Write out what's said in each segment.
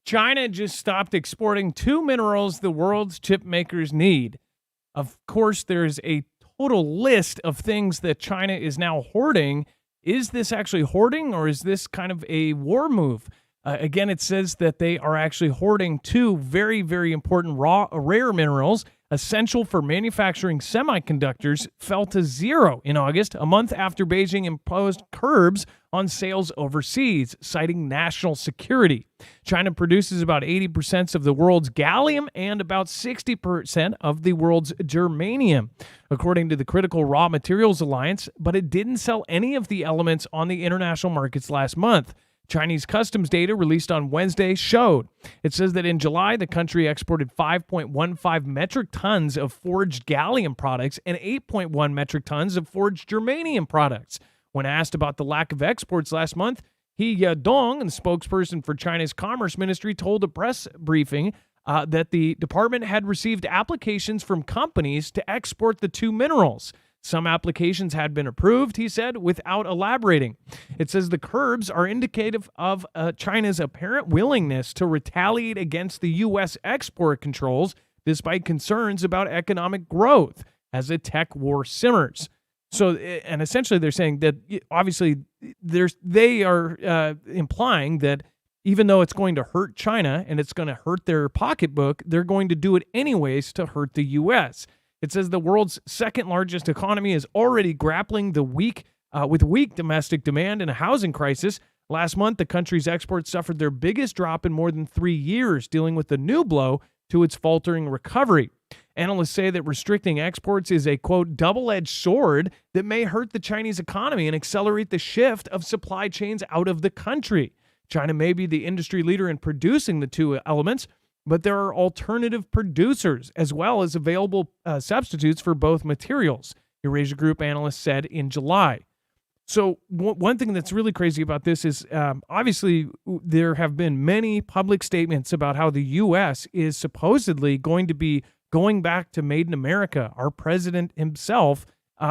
China just stopped exporting two minerals the world's chip makers need. Of course, there's a total list of things that China is now hoarding. Is this actually hoarding, or is this kind of a war move? Again, it says that they are actually hoarding two very, very important rare minerals essential for manufacturing semiconductors fell to zero in August, a month after Beijing imposed curbs on sales overseas, citing national security. China produces about 80% of the world's gallium and about 60% of the world's germanium, according to the Critical Raw Materials Alliance, but it didn't sell any of the elements on the international markets last month. Chinese customs data released on Wednesday showed. It says that in July, the country exported 5.15 metric tons of forged gallium products and 8.1 metric tons of forged germanium products. When asked about the lack of exports last month, He Yadong, the spokesperson for China's Commerce Ministry, told a press briefing that the department had received applications from companies to export the two minerals. Some applications had been approved, he said, without elaborating. It says the curbs are indicative of China's apparent willingness to retaliate against the U.S. export controls, despite concerns about economic growth as a tech war simmers. So, and essentially they're saying that obviously they are implying that even though it's going to hurt China and it's going to hurt their pocketbook, they're going to do it anyways to hurt the U.S. It says the world's second largest economy is already grappling with weak domestic demand and a housing crisis. Last month, the country's exports suffered their biggest drop in more than 3 years, dealing with the new blow to its faltering recovery. Analysts say that restricting exports is a, quote, double-edged sword that may hurt the Chinese economy and accelerate the shift of supply chains out of the country. China may be the industry leader in producing the two elements, but there are alternative producers as well as available substitutes for both materials, Eurasia Group analysts said in July. So one thing that's really crazy about this is obviously there have been many public statements about how the U.S. is supposedly going to be going back to Made in America. Our president himself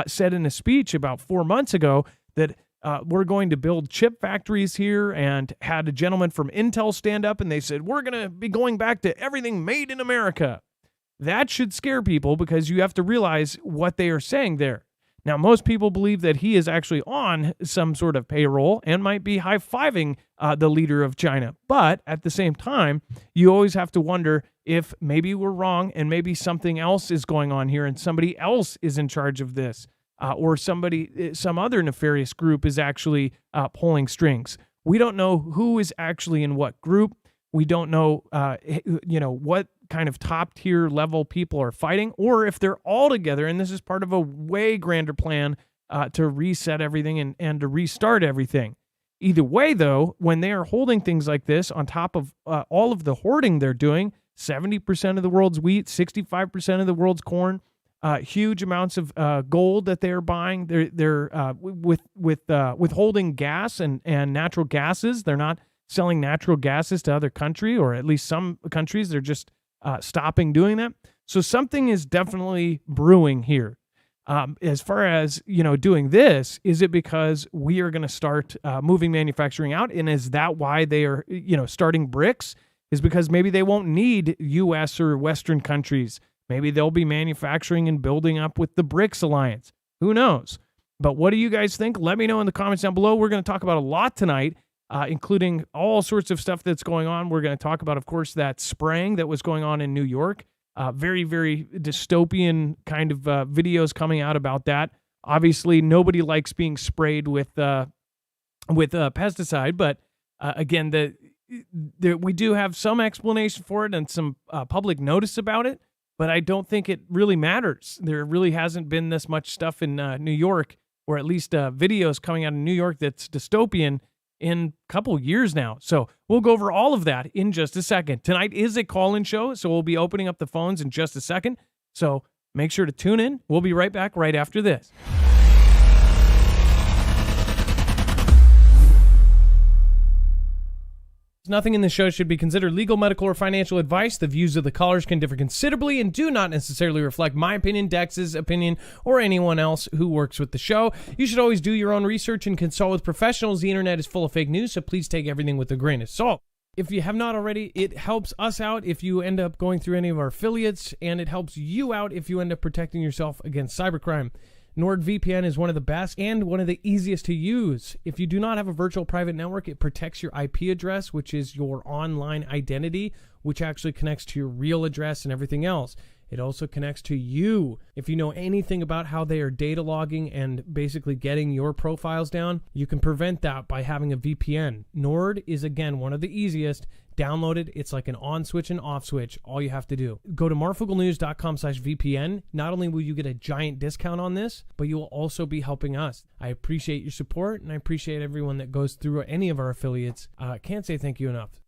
said in a speech about 4 months ago that we're going to build chip factories here, and had a gentleman from Intel stand up and they said, we're going to be going back to everything made in America. That should scare people because you have to realize what they are saying there. Now, most people believe that he is actually on some sort of payroll and might be high-fiving the leader of China. But at the same time, you always have to wonder if maybe we're wrong and maybe something else is going on here and somebody else is in charge of this. Or some other nefarious group is actually pulling strings. We don't know who is actually in what group. We don't know, what kind of top tier level people are fighting, or if they're all together. And this is part of a way grander plan to reset everything and to restart everything. Either way, though, when they are holding things like this on top of all of the hoarding they're doing, 70% of the world's wheat, 65% of the world's corn, huge amounts of gold that they're buying. They're withholding gas and natural gases. They're not selling natural gases to other countries, or at least some countries. They're just stopping doing that. So something is definitely brewing here. As far as doing this, is it because we are going to start moving manufacturing out, and is that why they are starting BRICS? Is because maybe they won't need U.S. or Western countries. Maybe they'll be manufacturing and building up with the BRICS alliance. Who knows? But what do you guys think? Let me know in the comments down below. We're going to talk about a lot tonight, including all sorts of stuff that's going on. We're going to talk about, of course, that spraying that was going on in New York. Very, very dystopian kind of videos coming out about that. Obviously, nobody likes being sprayed with pesticide, but again, we do have some explanation for it and some public notice about it. But I don't think it really matters. There really hasn't been this much stuff in New York, or at least videos coming out of New York that's dystopian in a couple years now. So we'll go over all of that in just a second. Tonight is a call-in show, so we'll be opening up the phones in just a second. So make sure to tune in. We'll be right back right after this. Nothing in this show should be considered legal, medical, or financial advice. The views of the callers can differ considerably and do not necessarily reflect my opinion, Dex's opinion, or anyone else who works with the show. You should always do your own research and consult with professionals. The internet is full of fake news, so please take everything with a grain of salt. If you have not already, it helps us out if you end up going through any of our affiliates, and it helps you out if you end up protecting yourself against cybercrime. NordVPN is one of the best and one of the easiest to use. If you do not have a virtual private network, it protects your IP address, which is your online identity, which actually connects to your real address and everything else. It also connects to you. If you know anything about how they are data logging and basically getting your profiles down, you can prevent that by having a VPN. Nord is, again, one of the easiest. Download it. It's like an on switch and off switch. All you have to do. Go to marfooglenews.com/VPN. Not only will you get a giant discount on this, but you will also be helping us. I appreciate your support, and I appreciate everyone that goes through any of our affiliates. Can't say thank you enough.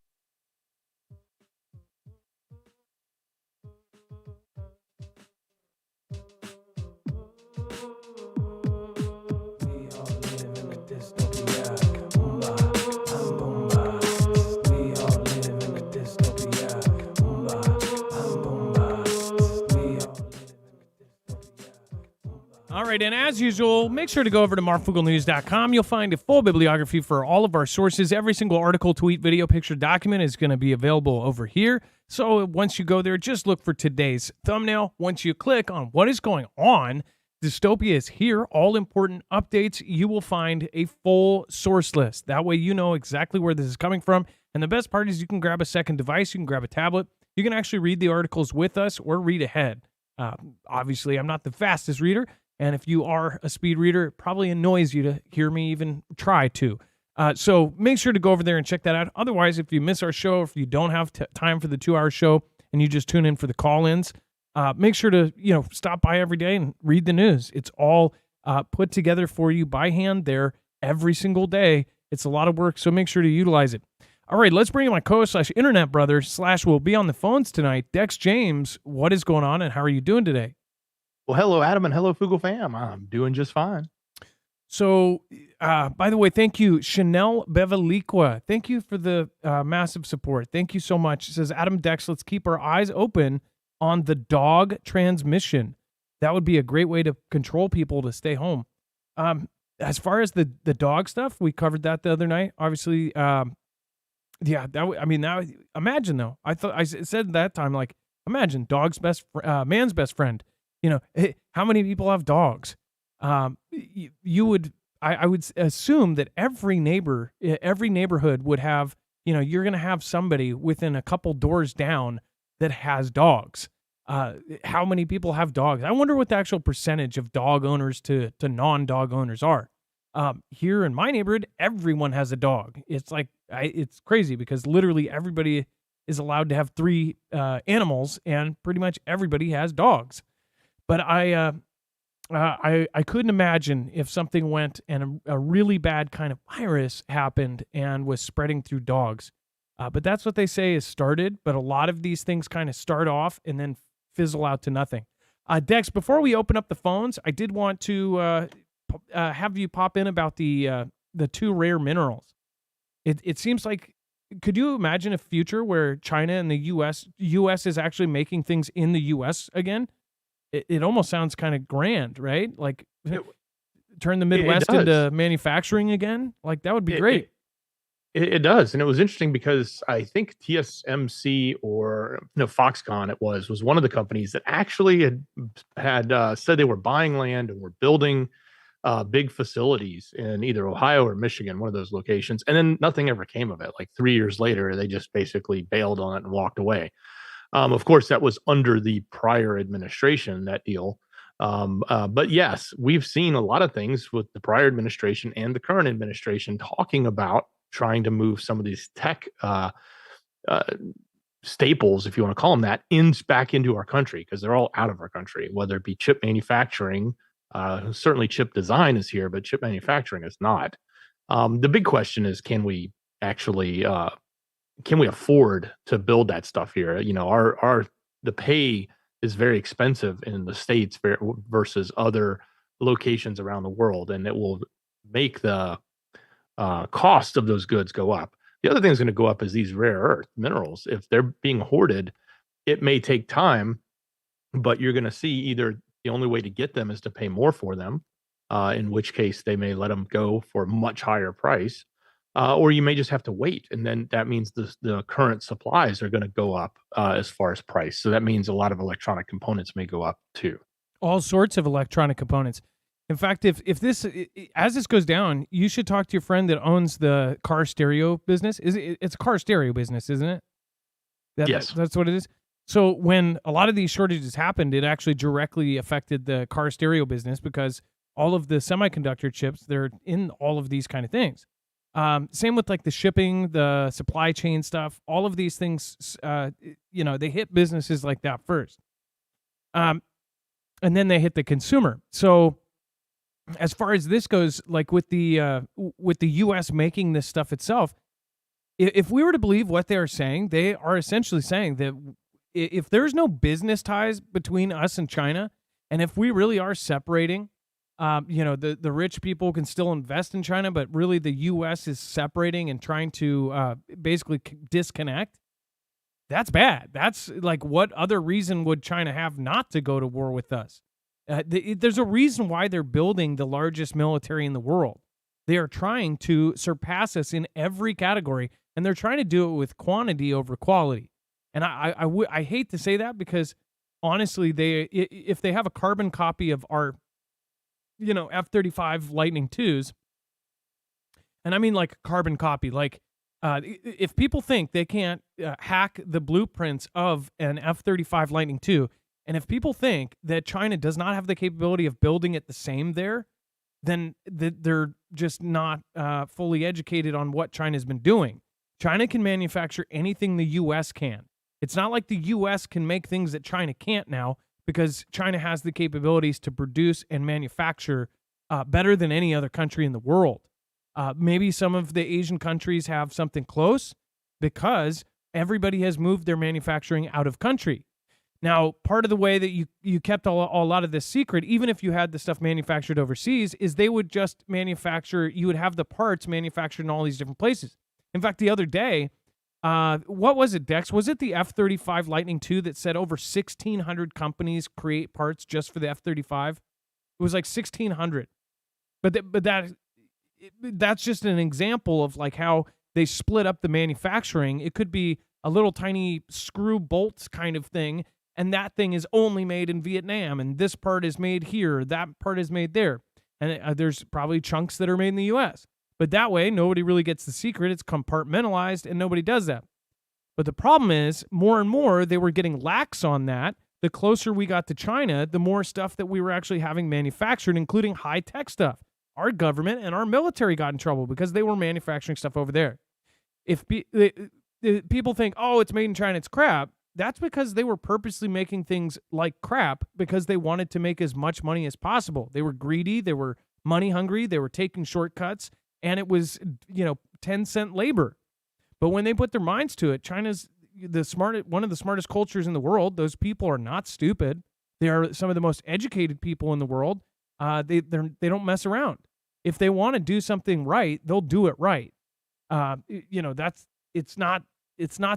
All right, and as usual, make sure to go over to marfooglenews.com. You'll find a full bibliography for all of our sources. Every single article, tweet, video, picture, document is going to be available over here. So once you go there, just look for today's thumbnail. Once you click on what is going on, Dystopia is here. All important updates. You will find a full source list. That way you know exactly where this is coming from. And the best part is you can grab a second device. You can grab a tablet. You can actually read the articles with us or read ahead. Obviously, I'm not the fastest reader. And if you are a speed reader, it probably annoys you to hear me even try to. So make sure to go over there and check that out. Otherwise, if you miss our show, if you don't have time for the 2-hour show and you just tune in for the call-ins, make sure to stop by every day and read the news. It's all put together for you by hand there every single day. It's a lot of work, so make sure to utilize it. All right, let's bring in my co-host/internet brother / will be on the phones tonight. Dex James, what is going on and how are you doing today? Well, hello, Adam, and hello, Foogle fam. I'm doing just fine. So, by the way, thank you, Chanel Beveliqua. Thank you for the massive support. Thank you so much. It says, Adam, Dex, let's keep our eyes open on the dog transmission. That would be a great way to control people to stay home. As far as the dog stuff, we covered that the other night. Obviously, imagine though. I said that time, like, imagine dog's man's best friend. How many people have dogs? I would assume that every neighborhood would have, you're going to have somebody within a couple doors down that has dogs. How many people have dogs? I wonder what the actual percentage of dog owners to non-dog owners are. Here in my neighborhood, everyone has a dog. It's like, it's crazy because literally everybody is allowed to have 3 animals and pretty much everybody has dogs. But I couldn't imagine if something went and a really bad kind of virus happened and was spreading through dogs. But that's what they say is started. But a lot of these things kind of start off and then fizzle out to nothing. Dex, before we open up the phones, I did want to have you pop in about the 2 rare minerals. It seems like, could you imagine a future where China and the U.S. is actually making things in the U.S. again? It almost sounds kind of grand, right? Like turn the Midwest into manufacturing again. Like that would be great. It does. And it was interesting because I think TSMC or Foxconn was one of the companies that actually had said they were buying land and were building big facilities in either Ohio or Michigan, one of those locations. And then nothing ever came of it. Like 3 years later, they just basically bailed on it and walked away. Of course, that was under the prior administration, that deal. But yes, we've seen a lot of things with the prior administration and the current administration talking about trying to move some of these tech staples, if you want to call them that, back into our country because they're all out of our country, whether it be chip manufacturing. Certainly chip design is here, but chip manufacturing is not. The big question is, can we actually can we afford to build that stuff here? The pay is very expensive in the States versus other locations around the world, and it will make the cost of those goods go up. The other thing that's going to go up is these rare earth minerals. If they're being hoarded, it may take time, but you're going to see either the only way to get them is to pay more for them, in which case they may let them go for a much higher price, or you may just have to wait, and then that means the current supplies are going to go up as far as price. So that means a lot of electronic components may go up too. All sorts of electronic components. In fact, if this as this goes down, you should talk to your friend that owns the car stereo business. It's a car stereo business, isn't it? Yes. That's what it is. So when a lot of these shortages happened, it actually directly affected the car stereo business because all of the semiconductor chips, they're in all of these kind of things. Same with like the shipping, the supply chain stuff. All of these things, they hit businesses like that first, and then they hit the consumer. So as far as this goes, like with the U.S. making this stuff itself, if we were to believe what they are saying, they are essentially saying that if there's no business ties between us and China, and if we really are separating, the rich people can still invest in China, but really the U.S. is separating and trying to basically disconnect, that's bad. That's like, what other reason would China have not to go to war with us? There's a reason why they're building the largest military in the world. They are trying to surpass us in every category, and they're trying to do it with quantity over quality. And I hate to say that because honestly, if they have a carbon copy of our, F-35 Lightning IIs, and I mean like a carbon copy, like if people think they can't hack the blueprints of an F-35 Lightning II, and if people think that China does not have the capability of building it the same there, then they're just not fully educated on what China's been doing. China can manufacture anything the U.S. can. It's not like the U.S. can make things that China can't now because China has the capabilities to produce and manufacture better than any other country in the world. Maybe some of the Asian countries have something close because everybody has moved their manufacturing out of country. Now, part of the way that you kept a lot of this secret, even if you had the stuff manufactured overseas, is they would just manufacture, you would have the parts manufactured in all these different places. In fact, the other day, what was it, Dex? Was it the F-35 Lightning II that said over 1,600 companies create parts just for the F-35? It was like 1,600. But that's just an example of like how they split up the manufacturing. It could be a little tiny screw bolts kind of thing, and that thing is only made in Vietnam, and this part is made here, that part is made there. And there's probably chunks that are made in the U.S. But that way, nobody really gets the secret. It's compartmentalized, and nobody does that. But the problem is, more and more, they were getting lax on that. The closer we got to China, the more stuff that we were actually having manufactured, including high-tech stuff. Our government and our military got in trouble because they were manufacturing stuff over there. If people think, oh, it's made in China, it's crap, that's because they were purposely making things like crap because they wanted to make as much money as possible. They were greedy, they were money hungry, they were taking shortcuts, and it was, 10-cent labor. But when they put their minds to it, China's one of the smartest cultures in the world. Those people are not stupid. They are some of the most educated people in the world. They don't mess around. If they want to do something right, they'll do it right. It's not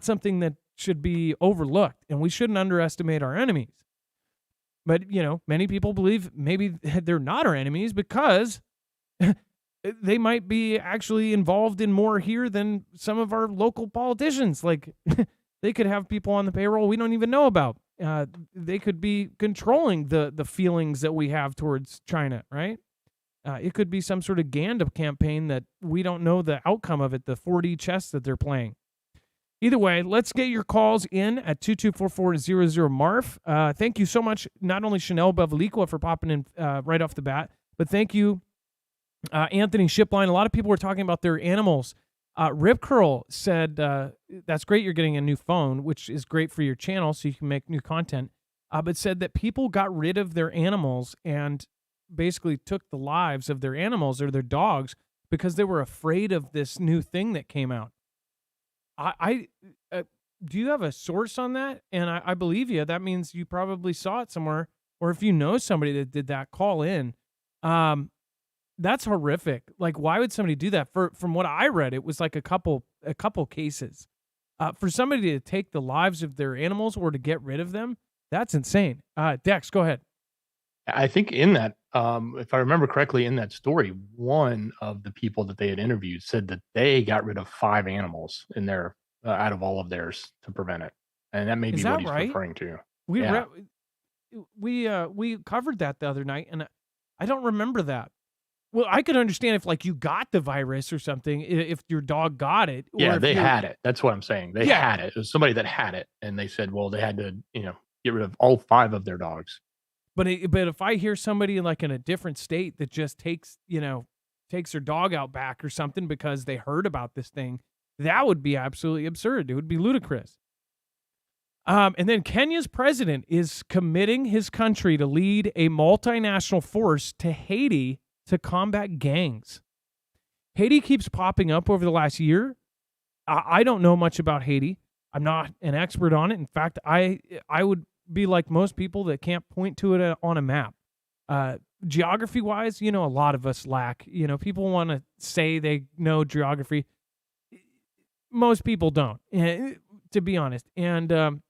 something that should be overlooked, and we shouldn't underestimate our enemies. But, many people believe maybe they're not our enemies because they might be actually involved in more here than some of our local politicians. Like, they could have people on the payroll we don't even know about. They could be controlling the feelings that we have towards China, right? It could be some sort of Ganda campaign that we don't know the outcome of it, the 4D chess that they're playing. Either way, let's get your calls in at 224-400-MARF. Thank you so much, not only Chanel Bevaliqua for popping in right off the bat, but thank you, Anthony Shipline. A lot of people were talking about their animals. Rip Curl said, that's great you're getting a new phone, which is great for your channel so you can make new content, but said that people got rid of their animals and basically took the lives of their animals or their dogs because they were afraid of this new thing that came out. Do you have a source on that? And I believe you. That means you probably saw it somewhere, or if you know somebody that did that, call in. That's horrific. Like, why would somebody do that? From what I read, it was like a couple cases. For somebody to take the lives of their animals or to get rid of them, that's insane. Dex, go ahead. I think in that, if I remember correctly, in that story, one of the people that they had interviewed said that they got rid of 5 animals in their out of all of theirs to prevent it, and that may Is be what that he's right? referring to. We Yeah, re- we covered that the other night, and I don't remember that. Well, I could understand if like you got the virus or something, if your dog got it, or yeah, if they you're had it. That's what I'm saying. They yeah. had it. It was somebody that had it, and they said, well, they had to, get rid of all 5 of their dogs. But if I hear somebody like in a different state that just takes their dog out back or something because they heard about this thing, that would be absolutely absurd. It would be ludicrous. And then Kenya's president is committing his country to lead a multinational force to Haiti to combat gangs. Haiti keeps popping up over the last year. I don't know much about Haiti. I'm not an expert on it. In fact, I would be like most people that can't point to it on a map. Geography wise, a lot of us lack. People want to say they know geography. Most people don't, to be honest. And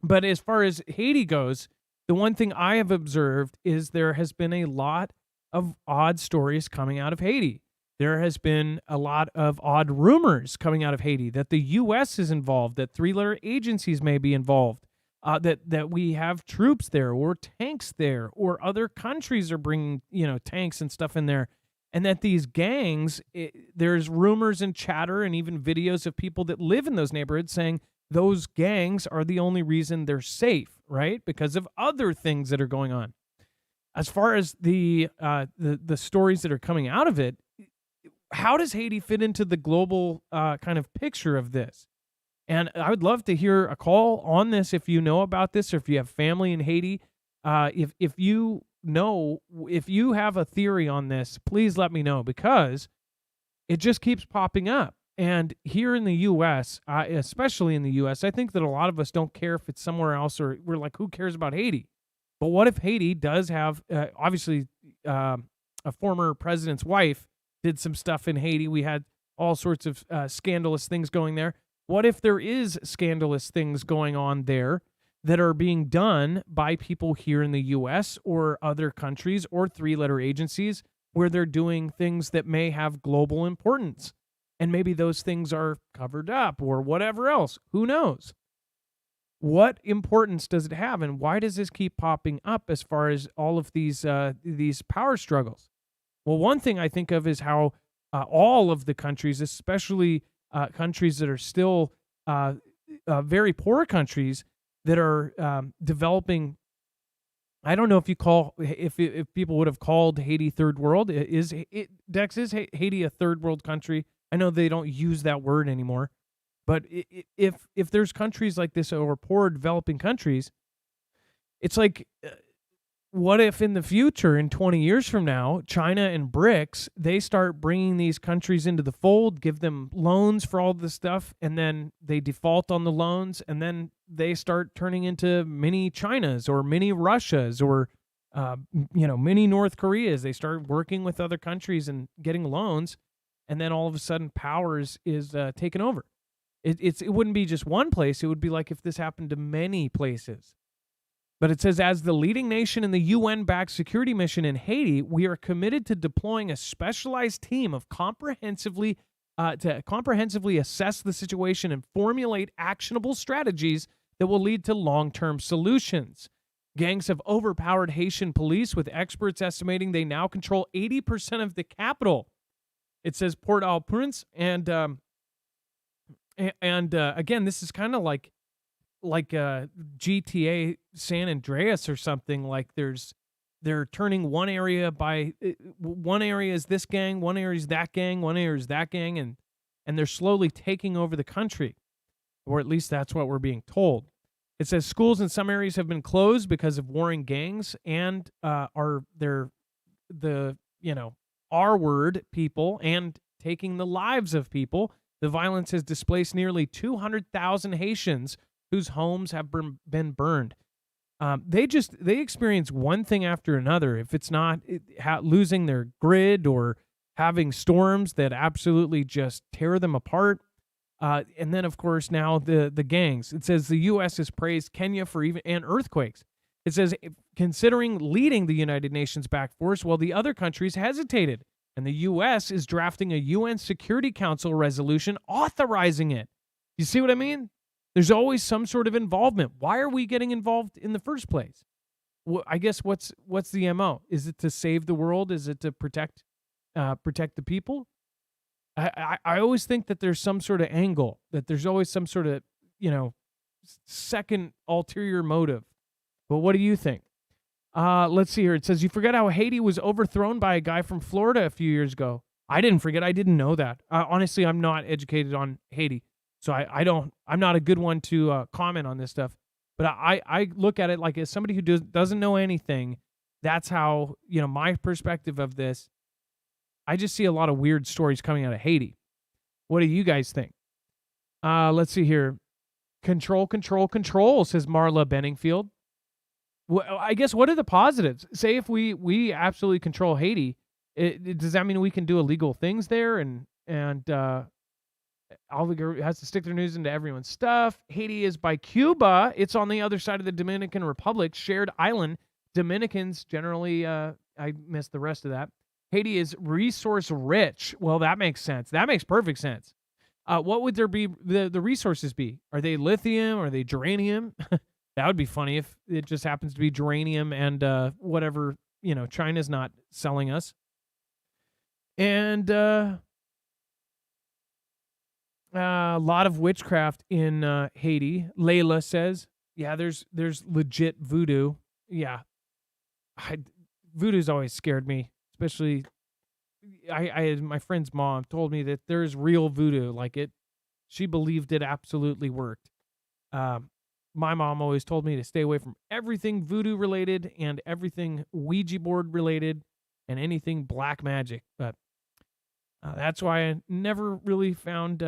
but as far as Haiti goes, the one thing I have observed is there has been a lot of odd stories coming out of Haiti. There has been a lot of odd rumors coming out of Haiti that the U.S. is involved, that three-letter agencies may be involved, that we have troops there or tanks there, or other countries are bringing tanks and stuff in there, and that these gangs, there's rumors and chatter and even videos of people that live in those neighborhoods saying those gangs are the only reason they're safe, right? Because of other things that are going on. As far as the stories that are coming out of it, how does Haiti fit into the global kind of picture of this? And I would love to hear a call on this if you know about this, or if you have family in Haiti. If you know, if you have a theory on this, please let me know, because it just keeps popping up. And here in the U.S., especially in the U.S., I think that a lot of us don't care if it's somewhere else, or we're like, who cares about Haiti? But what if Haiti does have, obviously, a former president's wife did some stuff in Haiti. We had all sorts of scandalous things going there. What if there is scandalous things going on there that are being done by people here in the U.S. or other countries or three-letter agencies, where they're doing things that may have global importance? And maybe those things are covered up or whatever else. Who knows? What importance does it have, and why does this keep popping up as far as all of these power struggles? Well, one thing I think of is how all of the countries, especially countries that are still very poor countries that are developing. I don't know if people would have called Haiti third world. Dex, is Haiti a third world country? I know they don't use that word anymore, but if there's countries like this or poor developing countries, it's like, what if in the future, in 20 years from now, China and BRICS, they start bringing these countries into the fold, give them loans for all this stuff, and then they default on the loans, and then they start turning into mini Chinas or mini Russias or mini North Koreas. They start working with other countries and getting loans, and then all of a sudden power is taken over. It wouldn't be just one place. It would be like if this happened to many places. But it says, as the leading nation in the UN-backed security mission in Haiti, we are committed to deploying a specialized team of comprehensively assess the situation and formulate actionable strategies that will lead to long-term solutions. Gangs have overpowered Haitian police, with experts estimating they now control 80% of the capital. It says Port-au-Prince, and again, this is kind of like GTA San Andreas or something. Like they're turning one area is this gang, one area is that gang, one area is that gang, and they're slowly taking over the country, or at least that's what we're being told. It says schools in some areas have been closed because of warring gangs and R-word people and taking the lives of people. The violence has displaced nearly 200,000 Haitians whose homes have been burned. They experience one thing after another. If it's not losing their grid or having storms that absolutely just tear them apart. And then, of course, now the gangs. It says the U.S. has praised Kenya for and earthquakes. It says, considering leading the United Nations backed force while the other countries hesitated. And the U.S. is drafting a UN Security Council resolution authorizing it. You see what I mean? There's always some sort of involvement. Why are we getting involved in the first place? Well, I guess what's the MO? Is it to save the world? Is it to protect the people? I always think that there's some sort of angle, that there's always some sort of, second ulterior motive. But what do you think? Let's see here. It says, you forget how Haiti was overthrown by a guy from Florida a few years ago. I didn't forget. I didn't know that. Honestly, I'm not educated on Haiti, so I'm not a good one to comment on this stuff. But I look at it like as somebody who doesn't know anything. That's how, my perspective of this. I just see a lot of weird stories coming out of Haiti. What do you guys think? Let's see here. Control, says Marla Benningfield. Well, I guess what are the positives? Say if we absolutely control Haiti, does that mean we can do illegal things there and all has to stick their news into everyone's stuff? Haiti is by Cuba. It's on the other side of the Dominican Republic, shared island. Dominicans generally, I missed the rest of that. Haiti is resource rich. Well, that makes sense. That makes perfect sense. What would there be the resources be? Are they lithium? Are they geranium? That would be funny if it just happens to be geranium and whatever, China's not selling us. And a lot of witchcraft in Haiti. Layla says, yeah, there's legit voodoo. Yeah. Voodoo's always scared me, especially my friend's mom told me that there's real voodoo. She believed it absolutely worked. My mom always told me to stay away from everything voodoo related and everything Ouija board related and anything black magic. But that's why I never really found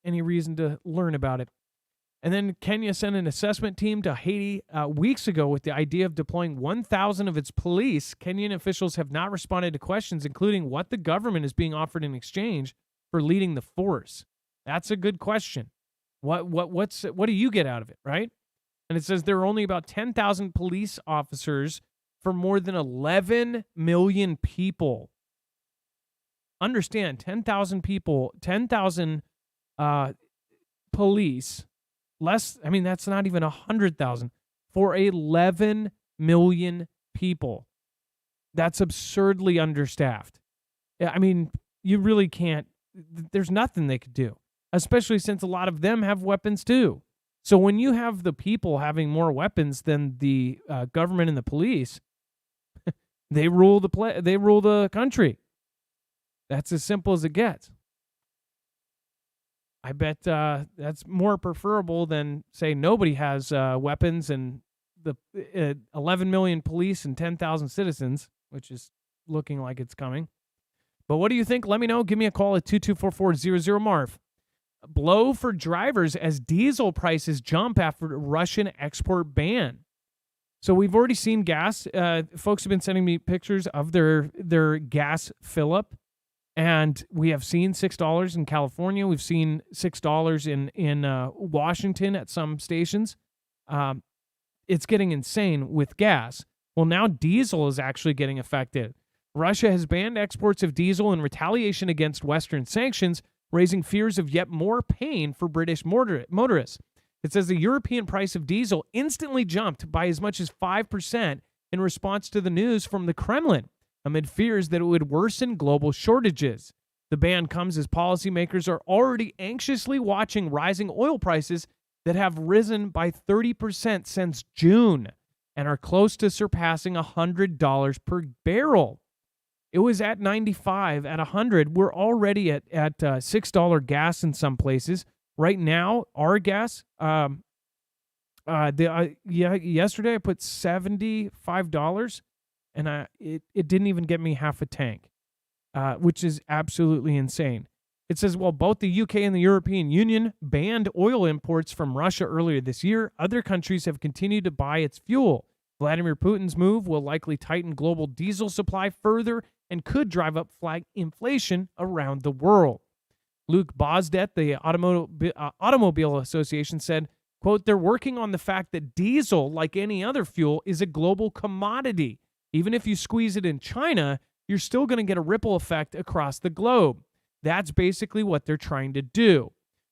any reason to learn about it. And then Kenya sent an assessment team to Haiti weeks ago with the idea of deploying 1,000 of its police. Kenyan officials have not responded to questions, including what the government is being offered in exchange for leading the force. That's a good question. What do you get out of it, right? And it says there are only about 10,000 police officers for more than 11 million people. Understand, 10,000 people, 10,000 police. That's not even 100,000 for 11 million people. That's absurdly understaffed. You really can't. There's nothing they could do, especially since a lot of them have weapons too. So when you have the people having more weapons than the government and the police, they rule the country. That's as simple as it gets. I bet that's more preferable than, say, nobody has weapons and the 11 million police and 10,000 citizens, which is looking like it's coming. But what do you think? Let me know. Give me a call at 224-400-MARF. Blow for drivers as diesel prices jump after Russian export ban. So we've already seen gas. Folks have been sending me pictures of their gas fill-up. And we have seen $6 in California. We've seen $6 in Washington at some stations. It's getting insane with gas. Well, now diesel is actually getting affected. Russia has banned exports of diesel in retaliation against Western sanctions, raising fears of yet more pain for British motorists. It says the European price of diesel instantly jumped by as much as 5% in response to the news from the Kremlin, amid fears that it would worsen global shortages. The ban comes as policymakers are already anxiously watching rising oil prices that have risen by 30% since June and are close to surpassing $100 per barrel. It was at 95, at 100. We're already at $6 gas in some places. Right now, our gas, yesterday I put $75. And it didn't even get me half a tank, which is absolutely insane. It says, while both the UK and the European Union banned oil imports from Russia earlier this year, other countries have continued to buy its fuel. Vladimir Putin's move will likely tighten global diesel supply further and could drive up inflation around the world. Luke Bosdet, the Automobile Association, said, Quote, they're working on the fact that diesel, like any other fuel, is a global commodity. Even if you squeeze it in China, you're still going to get a ripple effect across the globe. That's basically what they're trying to do.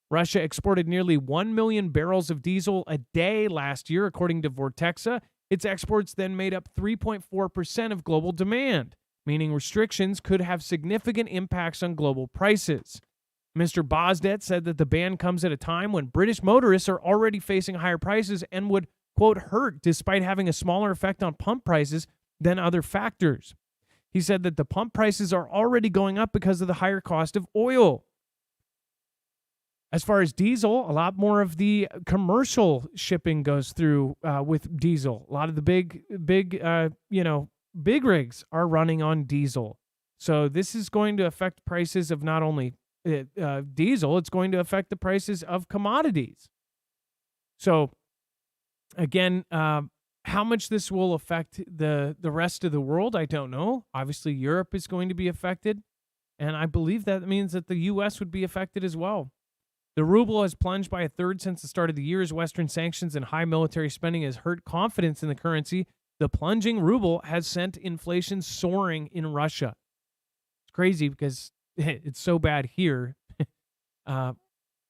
Russia exported nearly 1 million barrels of diesel a day last year, according to Vortexa. Its exports then made up 3.4% of global demand, meaning restrictions could have significant impacts on global prices. Mr. Bosdet said that the ban comes at a time when British motorists are already facing higher prices and would, quote, hurt despite having a smaller effect on pump prices than other factors. He said that the pump prices are already going up because of the higher cost of oil. As far as diesel, a lot more of the commercial shipping goes through with diesel. A lot of the big rigs are running on diesel. So this is going to affect prices of not only diesel, it's going to affect the prices of commodities. So again, how much this will affect the rest of the world, I don't know. Obviously, Europe is going to be affected, and I believe that means that the U.S. would be affected as well. The ruble has plunged by a third since the start of the year as Western sanctions and high military spending has hurt confidence in the currency. The plunging ruble has sent inflation soaring in Russia. It's crazy because it's so bad here, but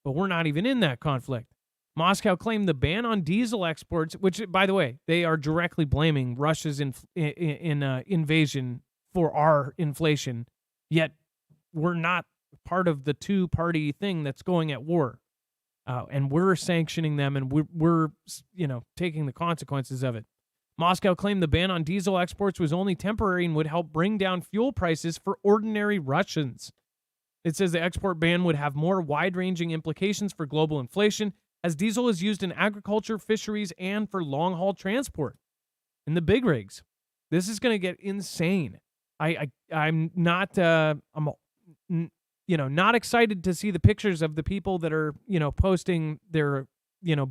we're not even in that conflict. Moscow claimed the ban on diesel exports, which, by the way, they are directly blaming Russia's invasion for our inflation, yet we're not part of the two-party thing that's going at war. And we're sanctioning them, and we're taking the consequences of it. Moscow claimed the ban on diesel exports was only temporary and would help bring down fuel prices for ordinary Russians. It says the export ban would have more wide-ranging implications for global inflation, as diesel is used in agriculture, fisheries, and for long-haul transport. In the big rigs, this is going to get insane. I'm not not excited to see the pictures of the people that are, posting their,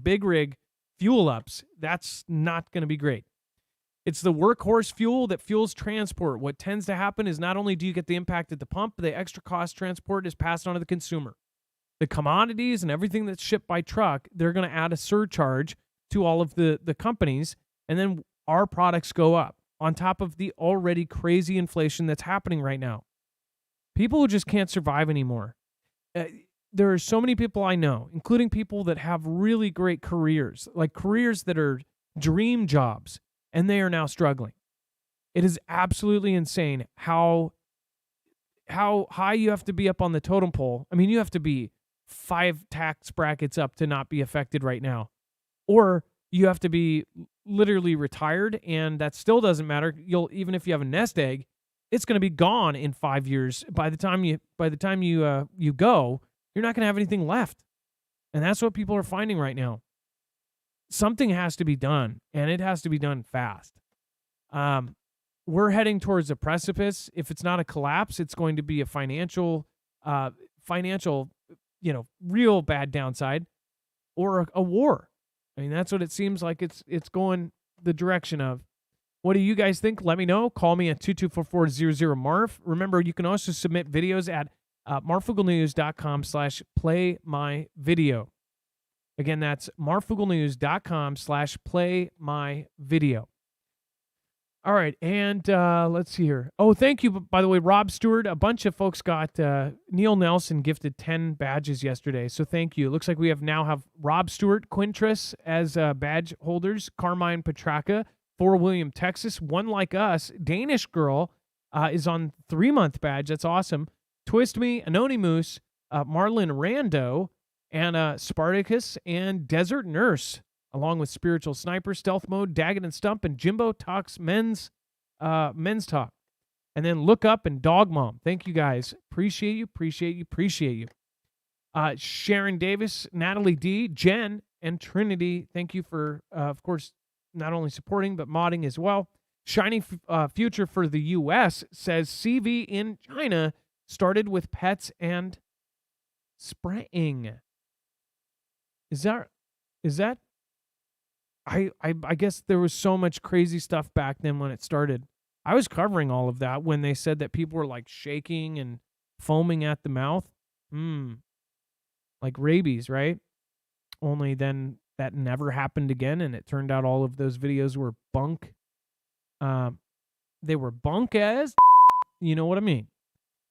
big rig fuel ups. That's not going to be great. It's the workhorse fuel that fuels transport. What tends to happen is not only do you get the impact at the pump, but the extra cost transport is passed on to the consumer. The commodities and everything that's shipped by truck, they're going to add a surcharge to all of the companies, and then our products go up on top of the already crazy inflation that's happening right now. People who just can't survive anymore. There are so many people I know, including people that have really great careers, like careers that are dream jobs, and they are now struggling. It is absolutely insane how high you have to be up on the totem pole. I mean, you have to be 5 tax brackets up to not be affected right now. Or you have to be literally retired, and that still doesn't matter. Even if you have a nest egg, it's going to be gone in 5 years. By the time you go, you're not going to have anything left. And that's what people are finding right now. Something has to be done, and it has to be done fast. We're heading towards a precipice. If it's not a collapse, it's going to be a financial, real bad downside, or a war. I mean, that's what it seems like it's going the direction of. What do you guys think? Let me know. Call me at 224-400-MARF. Remember, you can also submit videos at marfooglenews.com/playmyvideo. Again, that's marfooglenews.com/playmyvideo. All right, and let's see here. Oh, thank you, by the way, Rob Stewart. A bunch of folks got Neil Nelson gifted 10 badges yesterday, so thank you. It looks like we now have Rob Stewart, Quintress as badge holders, Carmine Petraka, for William, Texas, One Like Us, Danish Girl is on 3-month badge. That's awesome. Twist Me, Anonymous, Marlon Rando, and Spartacus, and Desert Nurse, along with Spiritual Sniper, Stealth Mode, Daggett and Stump, and Jimbo Talks Men's Talk. And then Look Up and Dog Mom. Thank you guys. Appreciate you. Sharon Davis, Natalie D, Jen, and Trinity. Thank you for, of course, not only supporting, but modding as well. Shining future for the U.S. says CV in China started with pets and spraying. Is that? I guess there was so much crazy stuff back then when it started. I was covering all of that when they said that people were like shaking and foaming at the mouth. Like rabies, right? Only then that never happened again, and it turned out all of those videos were bunk. They were bunk as, you know what I mean.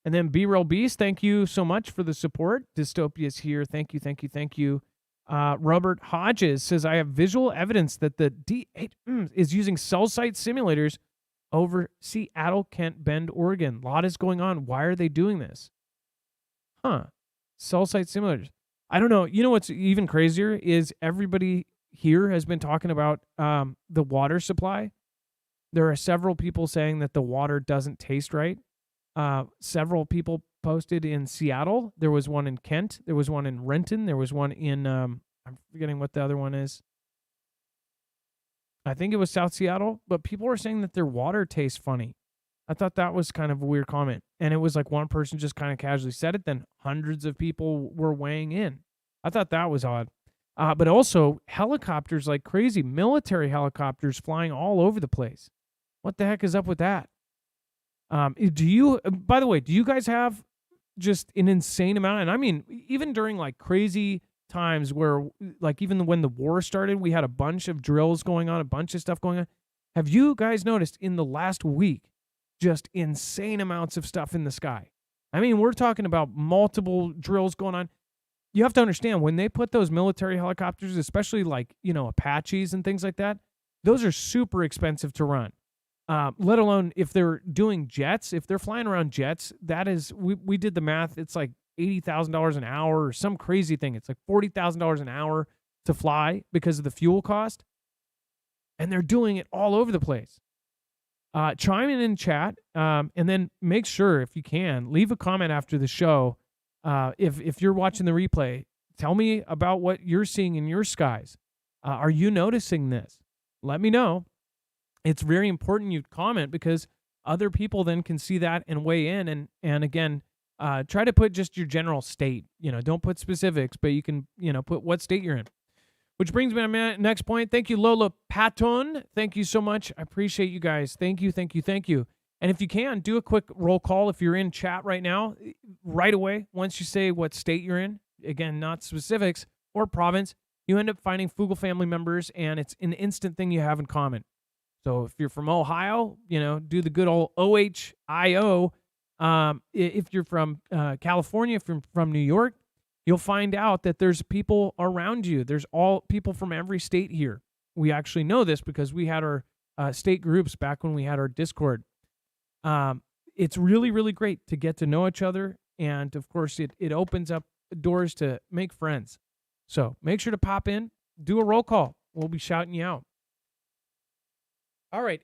And then B-Real Beast, thank you so much for the support. Dystopia's here. Thank you, thank you, thank you. Robert Hodges says, I have visual evidence that the D8 is using cell site simulators over Seattle, Kent, Bend, Oregon. A lot is going on. Why are they doing this? Cell site simulators. I don't know. You know what's even crazier is everybody here has been talking about the water supply. There are several people saying that the water doesn't taste right. Several people posted in Seattle. There was one in Kent. There was one in Renton. There was one in, I'm forgetting what the other one is. I think it was South Seattle, but people were saying that their water tastes funny. I thought that was kind of a weird comment. And it was like one person just kind of casually said it, then hundreds of people were weighing in. I thought that was odd. But also helicopters like crazy, military helicopters flying all over the place. What the heck is up with that? Do you, by the way, do you guys have just an insane amount? And I mean, even during like crazy times where like even when the war started, we had a bunch of drills going on, a bunch of stuff going on. Have you guys noticed in the last week just insane amounts of stuff in the sky? I mean, we're talking about multiple drills going on. You have to understand when they put those military helicopters, especially like, you know, Apaches and things like that, those are super expensive to run. Let alone if they're doing jets, if they're flying around jets, that is, we did the math. It's like $80,000 an hour or some crazy thing. It's like $40,000 an hour to fly because of the fuel cost. And they're doing it all over the place. Chime in chat, and then make sure, if you can, leave a comment after the show. If you're watching the replay, tell me about what you're seeing in your skies. Are you noticing this? Let me know. It's very important you comment because other people then can see that and weigh in. And again, try to put just your general state. You know, don't put specifics, but you can, you know, put what state you're in. Which brings me to my next point. Thank you, Lola Patton. Thank you so much. I appreciate you guys. Thank you, thank you, thank you. And if you can, do a quick roll call if you're in chat right now, right away, once you say what state you're in. Again, not specifics or province. You end up finding Foogle family members, and it's an instant thing you have in common. So if you're from Ohio, you know, do the good old OHIO. If you're from California, if you're from New York, you'll find out that there's people around you. There's all people from every state here. We actually know this because we had our state groups back when we had our Discord. It's really, really great to get to know each other. And, of course, it opens up doors to make friends. So make sure to pop in, do a roll call. We'll be shouting you out. All right.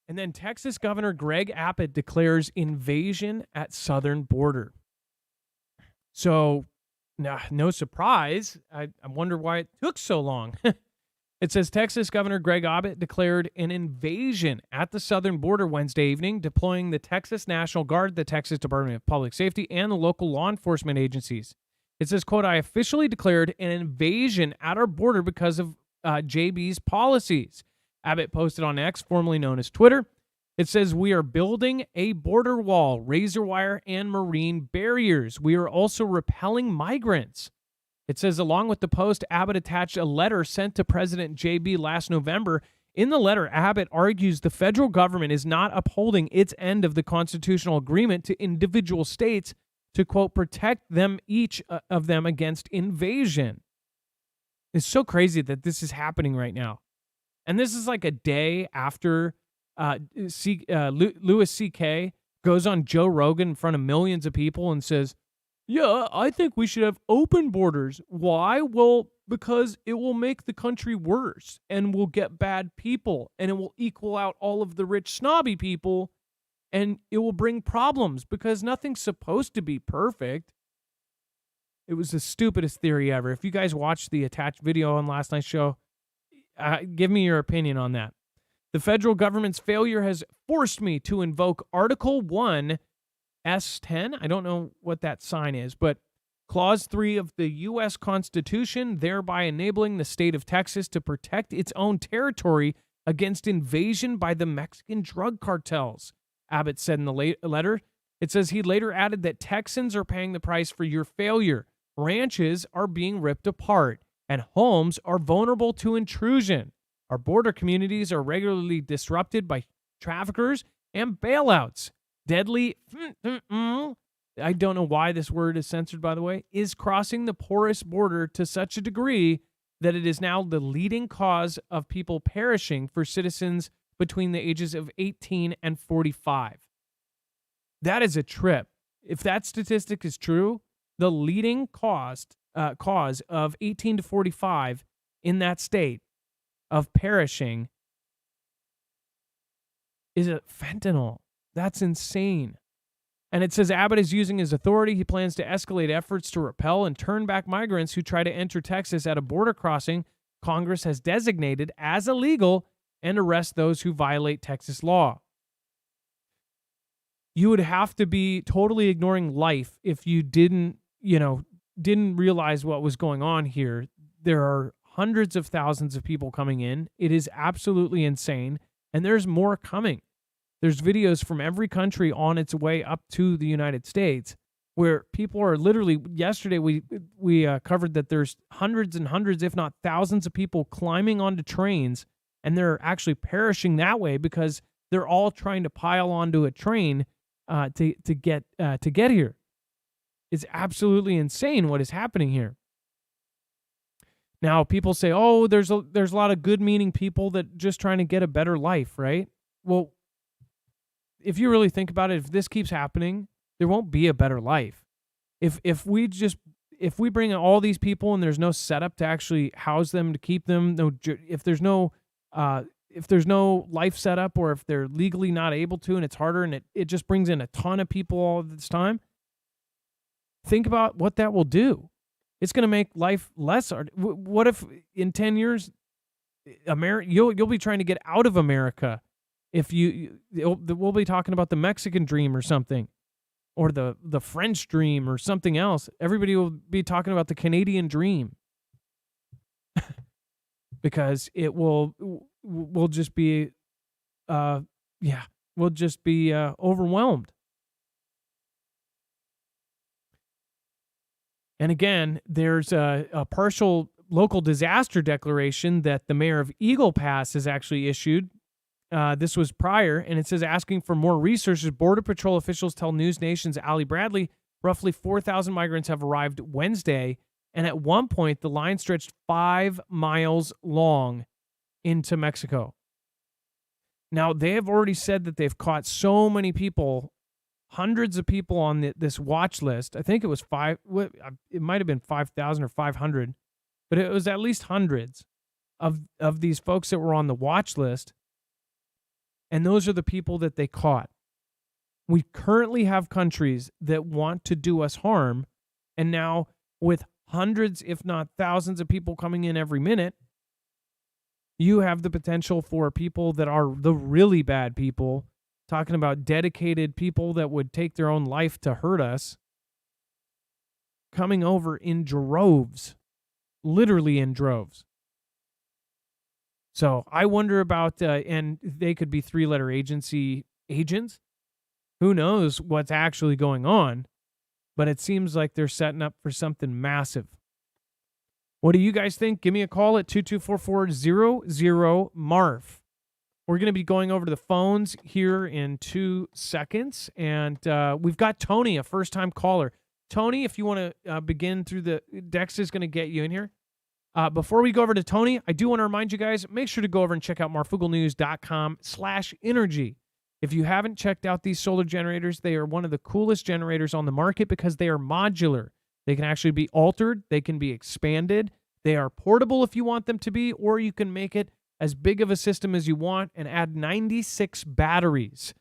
And then Texas Governor Greg Abbott declares invasion at southern border. So, no surprise. I wonder why it took so long. It says Texas Governor Greg Abbott declared an invasion at the southern border Wednesday evening, deploying the Texas National Guard, the Texas Department of Public Safety, and the local law enforcement agencies. It says, quote, I officially declared an invasion at our border because of JB's policies. Abbott posted on X, formerly known as Twitter. It says, we are building a border wall, razor wire, and marine barriers. We are also repelling migrants. It says, along with the post, Abbott attached a letter sent to President JB last November. In the letter, Abbott argues the federal government is not upholding its end of the constitutional agreement to individual states to, quote, protect them, each of them, against invasion. It's so crazy that this is happening right now. And this is like a day after Louis C.K. goes on Joe Rogan in front of millions of people and says, yeah, I think we should have open borders. Why? Well, because it will make the country worse and we'll get bad people and it will equal out all of the rich snobby people and it will bring problems because nothing's supposed to be perfect. It was the stupidest theory ever. If you guys watched the attached video on last night's show, give me your opinion on that. The federal government's failure has forced me to invoke Article 1, S10. I don't know what that sign is, but Clause 3 of the U.S. Constitution, thereby enabling the state of Texas to protect its own territory against invasion by the Mexican drug cartels, Abbott said in the letter. It says he later added that Texans are paying the price for your failure. Ranches are being ripped apart. and homes are vulnerable to intrusion. Our border communities are regularly disrupted by traffickers and bailouts. Deadly, I don't know why this word is censored, by the way, is crossing the porous border to such a degree that it is now the leading cause of people perishing for citizens between the ages of 18 and 45. That is a trip. If that statistic is true, the leading cause of 18 to 45 in that state of perishing is a fentanyl. That's insane. And it says Abbott is using his authority. He plans to escalate efforts to repel and turn back migrants who try to enter Texas at a border crossing Congress has designated as illegal and arrest those who violate Texas law. You would have to be totally ignoring life if you didn't realize what was going on here. There are hundreds of thousands of people coming in. It is absolutely insane. And there's more coming. There's videos from every country on its way up to the United States where people are literally, yesterday we covered that there's hundreds and hundreds, if not thousands of people climbing onto trains, and they're actually perishing that way because they're all trying to pile onto a train to get here. It's absolutely insane what is happening here. Now, people say, oh, there's a lot of good-meaning people that just trying to get a better life, right? Well, if you really think about it, if this keeps happening, there won't be a better life. If we bring in all these people and there's no setup to actually house them, to keep them, if there's no life setup, or if they're legally not able to and it's harder and it just brings in a ton of people all this time, think about what that will do. It's going to make life less hard. What if in 10 years, you'll be trying to get out of America? We'll be talking about the Mexican dream or something, or the French dream or something else. Everybody will be talking about the Canadian dream because it will just be, we'll just be overwhelmed. And again, there's a partial local disaster declaration that the mayor of Eagle Pass has actually issued. This was prior, and it says asking for more resources. Border Patrol officials tell News Nation's Ali Bradley roughly 4,000 migrants have arrived Wednesday, and at one point the line stretched 5 miles long into Mexico. Now, they have already said that they've caught so many people, hundreds of people on this watch list. I think it was it might have been 5,000 or 500, but it was at least hundreds of these folks that were on the watch list. And those are the people that they caught. We currently have countries that want to do us harm. And now with hundreds, if not thousands of people coming in every minute, you have the potential for people that are the really bad people, talking about dedicated people that would take their own life to hurt us, coming over in droves, literally in droves. So I wonder about, and they could be 3-letter agency agents. Who knows what's actually going on? But it seems like they're setting up for something massive. What do you guys think? Give me a call at 224-400-MARF. We're going to be going over to the phones here in 2 seconds. And we've got Tony, a first-time caller. Tony, if you want to begin through Dex is going to get you in here. Before we go over to Tony, I do want to remind you guys, make sure to go over and check out marfugglenews.com/energy. If you haven't checked out these solar generators, they are one of the coolest generators on the market because they are modular. They can actually be altered. They can be expanded. They are portable if you want them to be, or you can make it as big of a system as you want and add 96 batteries.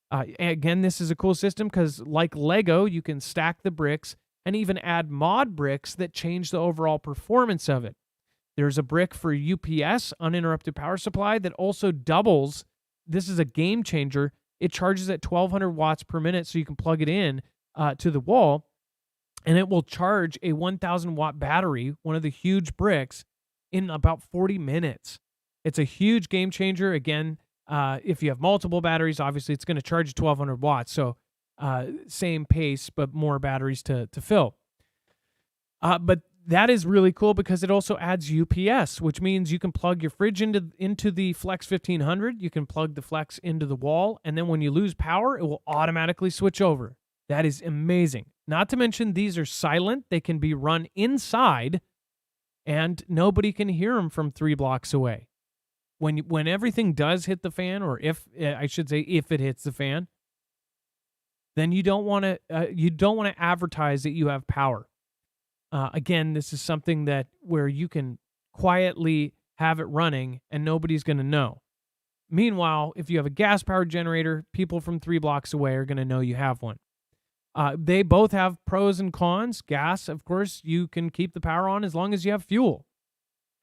Again, this is a cool system because like Lego, you can stack the bricks and even add mod bricks that change the overall performance of it. There's a brick for UPS, uninterrupted power supply, that also doubles. This is a game changer. It charges at 1,200 watts per minute, so you can plug it in to the wall, and it will charge a 1,000 watt battery, one of the huge bricks, in about 40 minutes. It's a huge game changer. Again, if you have multiple batteries, obviously it's going to charge 1,200 watts, so same pace, but more batteries to fill. But that is really cool because it also adds UPS, which means you can plug your fridge into the Flex 1500. You can plug the Flex into the wall, and then when you lose power, it will automatically switch over. That is amazing. Not to mention these are silent. They can be run inside, and nobody can hear them from 3 blocks away. When everything does hit the fan, or if it hits the fan, then you don't want to advertise that you have power. Again, this is something that where you can quietly have it running and nobody's going to know. Meanwhile, if you have a gas-powered generator, people from 3 blocks away are going to know you have one. They both have pros and cons. Gas, of course, you can keep the power on as long as you have fuel.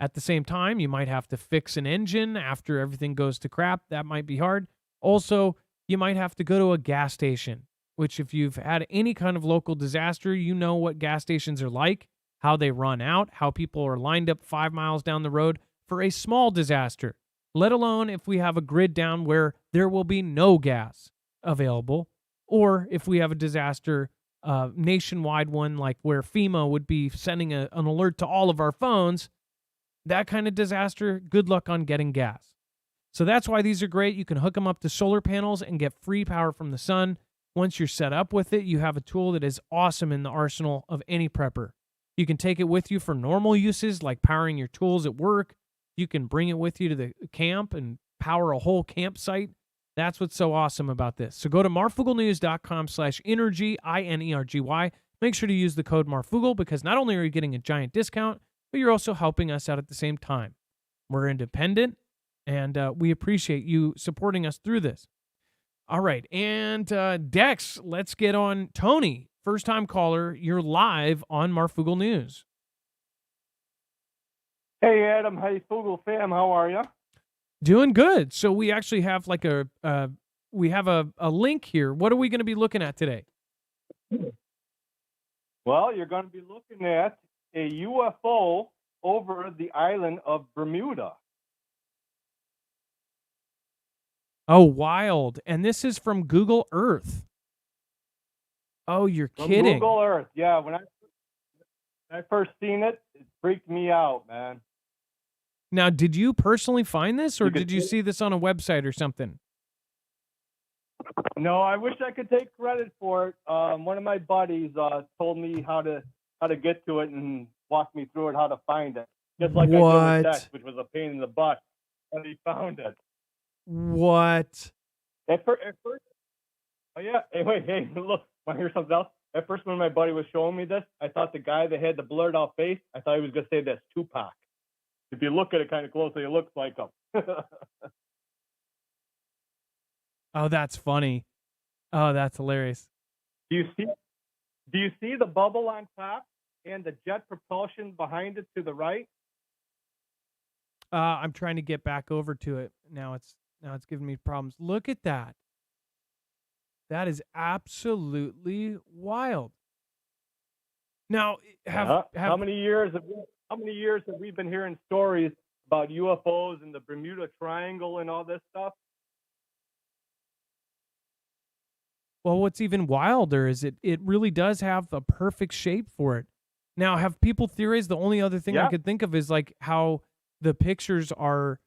At the same time, you might have to fix an engine after everything goes to crap. That might be hard. Also, you might have to go to a gas station, which if you've had any kind of local disaster, you know what gas stations are like, how they run out, how people are lined up 5 miles down the road for a small disaster, let alone if we have a grid down where there will be no gas available, or if we have a disaster, nationwide one, like where FEMA would be sending an alert to all of our phones. That kind of disaster, good luck on getting gas. So that's why these are great. You can hook them up to solar panels and get free power from the sun. Once you're set up with it, you have a tool that is awesome in the arsenal of any prepper. You can take it with you for normal uses like powering your tools at work. You can bring it with you to the camp and power a whole campsite. That's what's so awesome about this. So go to marfooglenews.com/energy, INERGY. Make sure to use the code Marfoogle because not only are you getting a giant discount, but you're also helping us out at the same time. We're independent, and we appreciate you supporting us through this. All right, and Dex, let's get on Tony. First-time caller, you're live on Marfoogle News. Hey, Adam. Hey, Foogle fam. How are you? Doing good. So we actually have like a link here. What are we going to be looking at today? Well, you're going to be looking at a UFO over the island of Bermuda. Oh, wild. And this is from Google Earth. Oh, you're kidding. Google Earth. Yeah, when I first seen it, it freaked me out, man. Now, did you personally find this, or did you see this on a website or something? No, I wish I could take credit for it. One of my buddies told me how to get to it and walked me through it, how to find it. Just like I did with Dex, which was a pain in the butt, and he found it. What? At first, oh yeah. Hey, look, want to hear something else? At first, when my buddy was showing me this, I thought the guy that had the blurred out face, I thought he was going to say that's Tupac. If you look at it kind of closely, it looks like him. Oh, that's funny. Oh, that's hilarious. Do you see the bubble on top and the jet propulsion behind it to the right? I'm trying to get back over to it. Now it's giving me problems. Look at that. That is absolutely wild. Now, how many years have we been hearing stories about UFOs and the Bermuda Triangle and all this stuff? Well, what's even wilder is it really does have a perfect shape for it. Now, have people theorized? The only other thing I could think of is like how the pictures are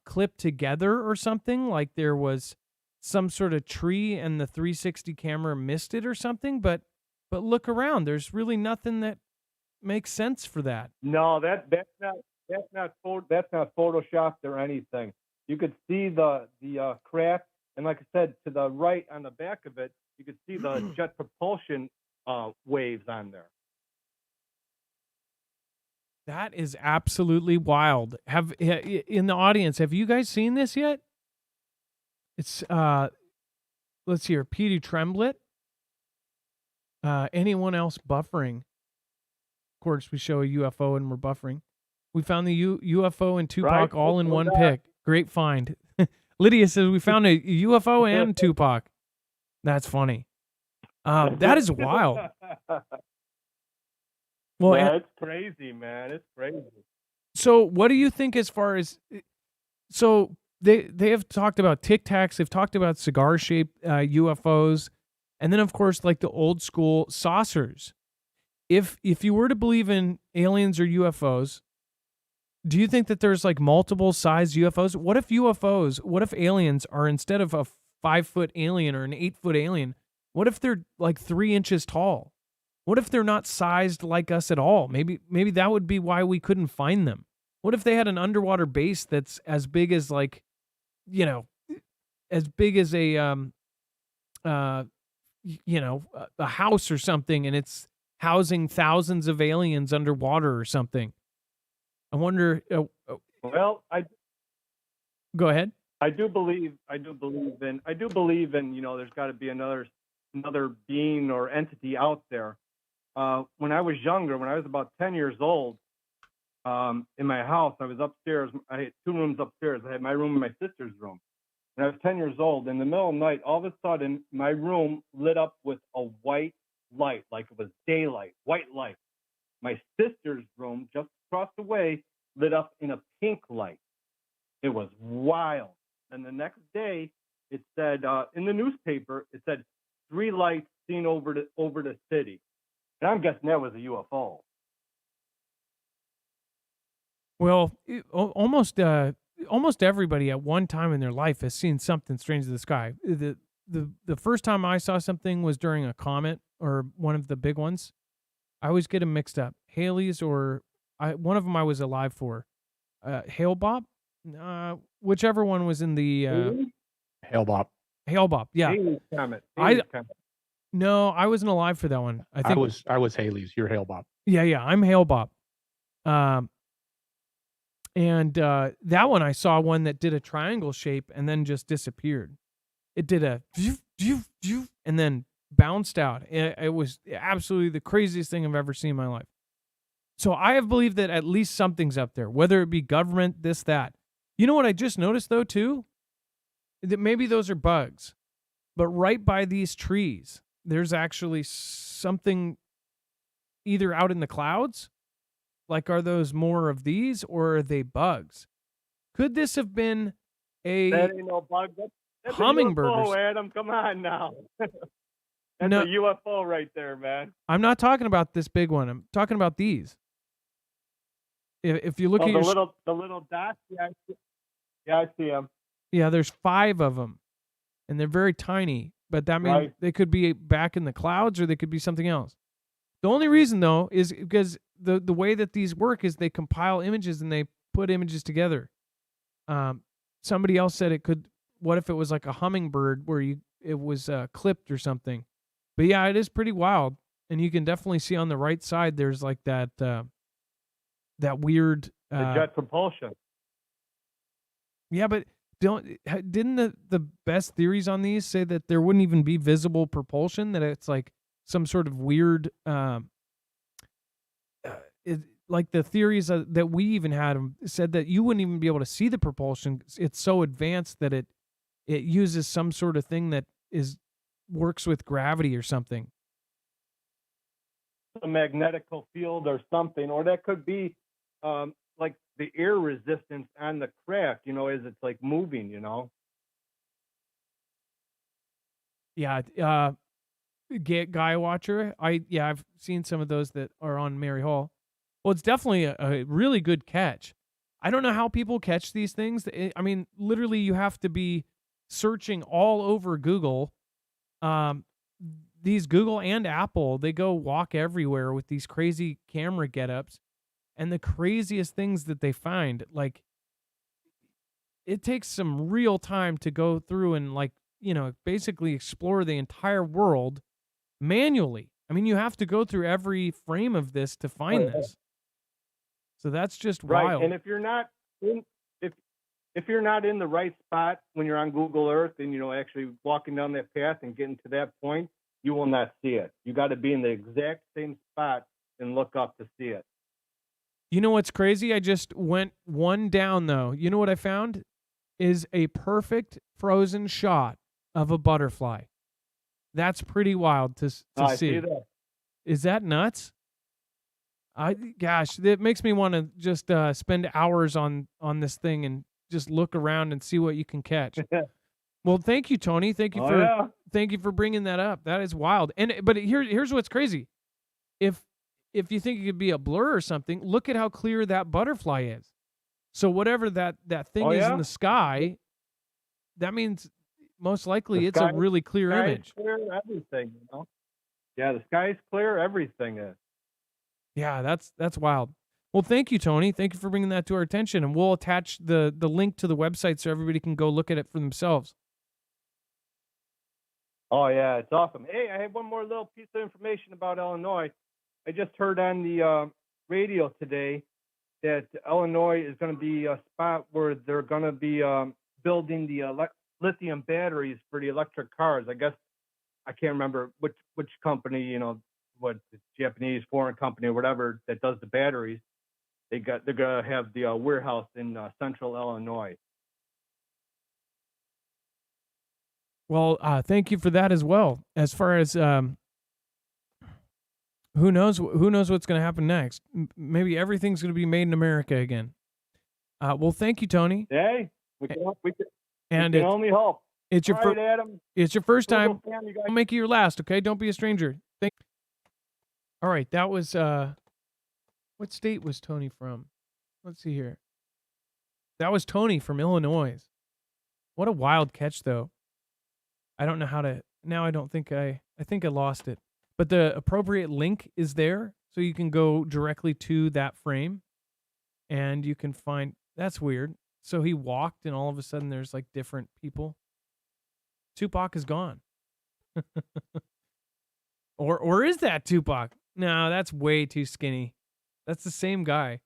clipped together or something. Like there was some sort of tree and the 360 camera missed it or something. But look around. There's really nothing that makes sense for that. No, that's not photoshopped or anything. You could see the craft. And like I said, to the right on the back of it, you could see the jet propulsion waves on there. That is absolutely wild. In the audience, have you guys seen this yet? It's let's hear Petey Tremblett. Anyone else buffering? Of course, we show a UFO and we're buffering. We found the UFO and Tupac all in one pic. Great find. Lydia says we found a UFO and Tupac. That's funny. That is wild. Well, yeah, it's crazy, man. It's crazy. So what do you think as far as... So they have talked about Tic Tacs. They've talked about cigar-shaped UFOs. And then, of course, like the old school saucers. if you were to believe in aliens or UFOs, do you think that there's like multiple size UFOs? What if aliens are, instead of a 5-foot alien or an 8-foot alien, what if they're like 3 inches tall? What if they're not sized like us at all? Maybe that would be why we couldn't find them. What if they had an underwater base that's as big as, like, you know, as big as a a house or something, and it's housing thousands of aliens underwater or something? I wonder. Well, Go ahead. I do believe in there's got to be another being or entity out there. When I was younger, when I was about 10 years old, in my house, I was upstairs. I had 2 rooms upstairs. I had my room and my sister's room. When I was 10 years old, in the middle of the night, all of a sudden, my room lit up with a white light, like it was daylight, white light. My sister's room, just across the way, lit up in a pink light. It was wild. And the next day, it said in the newspaper, it said 3 lights seen over the city, and I'm guessing that was a UFO. Well, almost everybody at one time in their life has seen something strange in the sky. The first time I saw something was during a comet, or one of the big ones. I always get them mixed up. Halley's, or one of them I was alive for. Hale-Bopp? Whichever one was in the Hale-Bopp. Hale-Bopp, yeah. Halley's Comet. No, I wasn't alive for that one. I was Haley's. You're Hale-Bopp. Yeah, I'm Hale-Bopp. And that one, I saw one that did a triangle shape and then just disappeared. It did a and then bounced out. It was absolutely the craziest thing I've ever seen in my life. So I have believed that at least something's up there, whether it be government, this, that. You know what I just noticed, though, too? That maybe those are bugs. But right by these trees, there's actually something either out in the clouds. Like, are those more of these, or are they bugs? Could this have been That ain't no bug. That's hummingbird? A UFO, Adam. Come on now. That's No. a UFO right there, man. I'm not talking about this big one. I'm talking about these. If you look at your the little dots, I see them. Yeah, there's 5 of them, and they're very tiny. But that means Right. they could be back in the clouds, or they could be something else. The only reason, though, is because the way that these work is they compile images and they put images together. Somebody else said it could. What if it was like a hummingbird where it was clipped or something? But yeah, it is pretty wild, and you can definitely see on the right side there's like that weird The jet propulsion. Yeah, but didn't the best theories on these say that there wouldn't even be visible propulsion? That it's like some sort of weird, like the theories that we even had said that you wouldn't even be able to see the propulsion. It's so advanced that it uses some sort of thing that works with gravity or something. A magnetical field or something, or that could be like the air resistance on the craft, as it's like moving, Yeah, Guy Watcher. I've seen some of those that are on Mary Hall. Well, it's definitely a really good catch. I don't know how people catch these things. I mean, literally, you have to be searching all over Google. These Google and Apple, they go walk everywhere with these crazy camera get-ups, and the craziest things that they find, like, it takes some real time to go through and, like, basically explore the entire world manually. I mean, you have to go through every frame of this to find this. So that's just wild. And if you're not if you're not in the right spot when you're on Google Earth and actually walking down that path and getting to that point, you will not see it. You got to be in the exact same spot and look up to see it. You know what's crazy? I just went one down, though. You know what I found? Is a perfect frozen shot of a butterfly. That's pretty wild to see. I see that. Is that nuts? Gosh, it makes me want to just spend hours on this thing and just look around and see what you can catch. Well, thank you, Tony. Thank you for bringing that up. That is wild. But here's what's crazy. If if you think it could be a blur or something, look at how clear that butterfly is. So whatever that thing Oh is in yeah, the sky, that means most likely the it's a sky, really clear sky is image. clear, everything. Yeah, the sky is clear, everything is. Yeah, that's wild. Well, thank you, Tony. Thank you for bringing that to our attention, and we'll attach the link to the website so everybody can go look at it for themselves. Oh yeah, it's awesome. Hey, I have one more little piece of information about Illinois. I just heard on the radio today that Illinois is going to be a spot where they're going to be building the lithium batteries for the electric cars. I guess I can't remember which company, what the Japanese foreign company or whatever that does the batteries. They're gonna have the warehouse in central Illinois. Well, thank you for that as well. As far as who knows what's going to happen next? Maybe everything's going to be made in America again. Well, thank you, Tony. Hey, we And can only hope. it's your All right, Adam. it's your first time. Google Fam, you guys- Don't make it your last, okay? Don't be a stranger. All right, that was what state was Tony from? Let's see here. That was Tony from Illinois. What a wild catch, though. I don't know how to. Now I don't think I think I lost it. But the appropriate link is there, so you can go directly to that frame, and you can find. That's weird. So he walked, and all of a sudden there's like different people. Tupac is gone. Or is that Tupac? No, that's way too skinny. That's the same guy.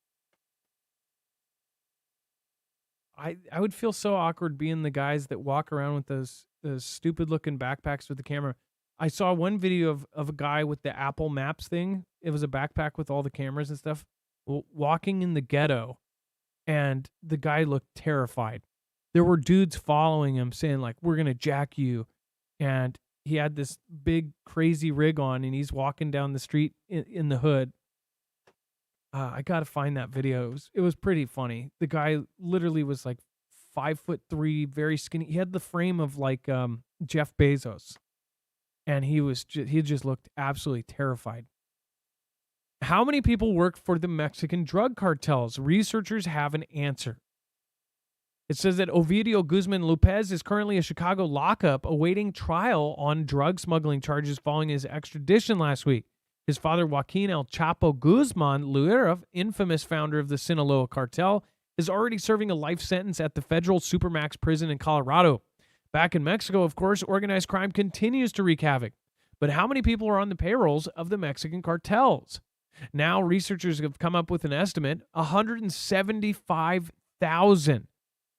I would feel so awkward being the guys that walk around with those stupid looking backpacks with the camera. I saw one video of a guy with the Apple Maps thing. It was a backpack with all the cameras and stuff, walking in the ghetto, and the guy looked terrified. There were dudes following him saying like, "We're going to jack you." And he had this big crazy rig on, and he's walking down the street in the hood. I got to find that video. It was pretty funny. The guy literally was like 5'3", very skinny. He had the frame of like Jeff Bezos, and he just looked absolutely terrified. How many people work for the Mexican drug cartels? Researchers have an answer. It says that Ovidio Guzman Lopez is currently a Chicago lockup awaiting trial on drug smuggling charges following his extradition last week. His father, Joaquin El Chapo Guzman Luera, infamous founder of the Sinaloa cartel, is already serving a life sentence at the federal Supermax prison in Colorado. Back in Mexico, of course, organized crime continues to wreak havoc. But how many people are on the payrolls of the Mexican cartels? Now, researchers have come up with an estimate, 175,000.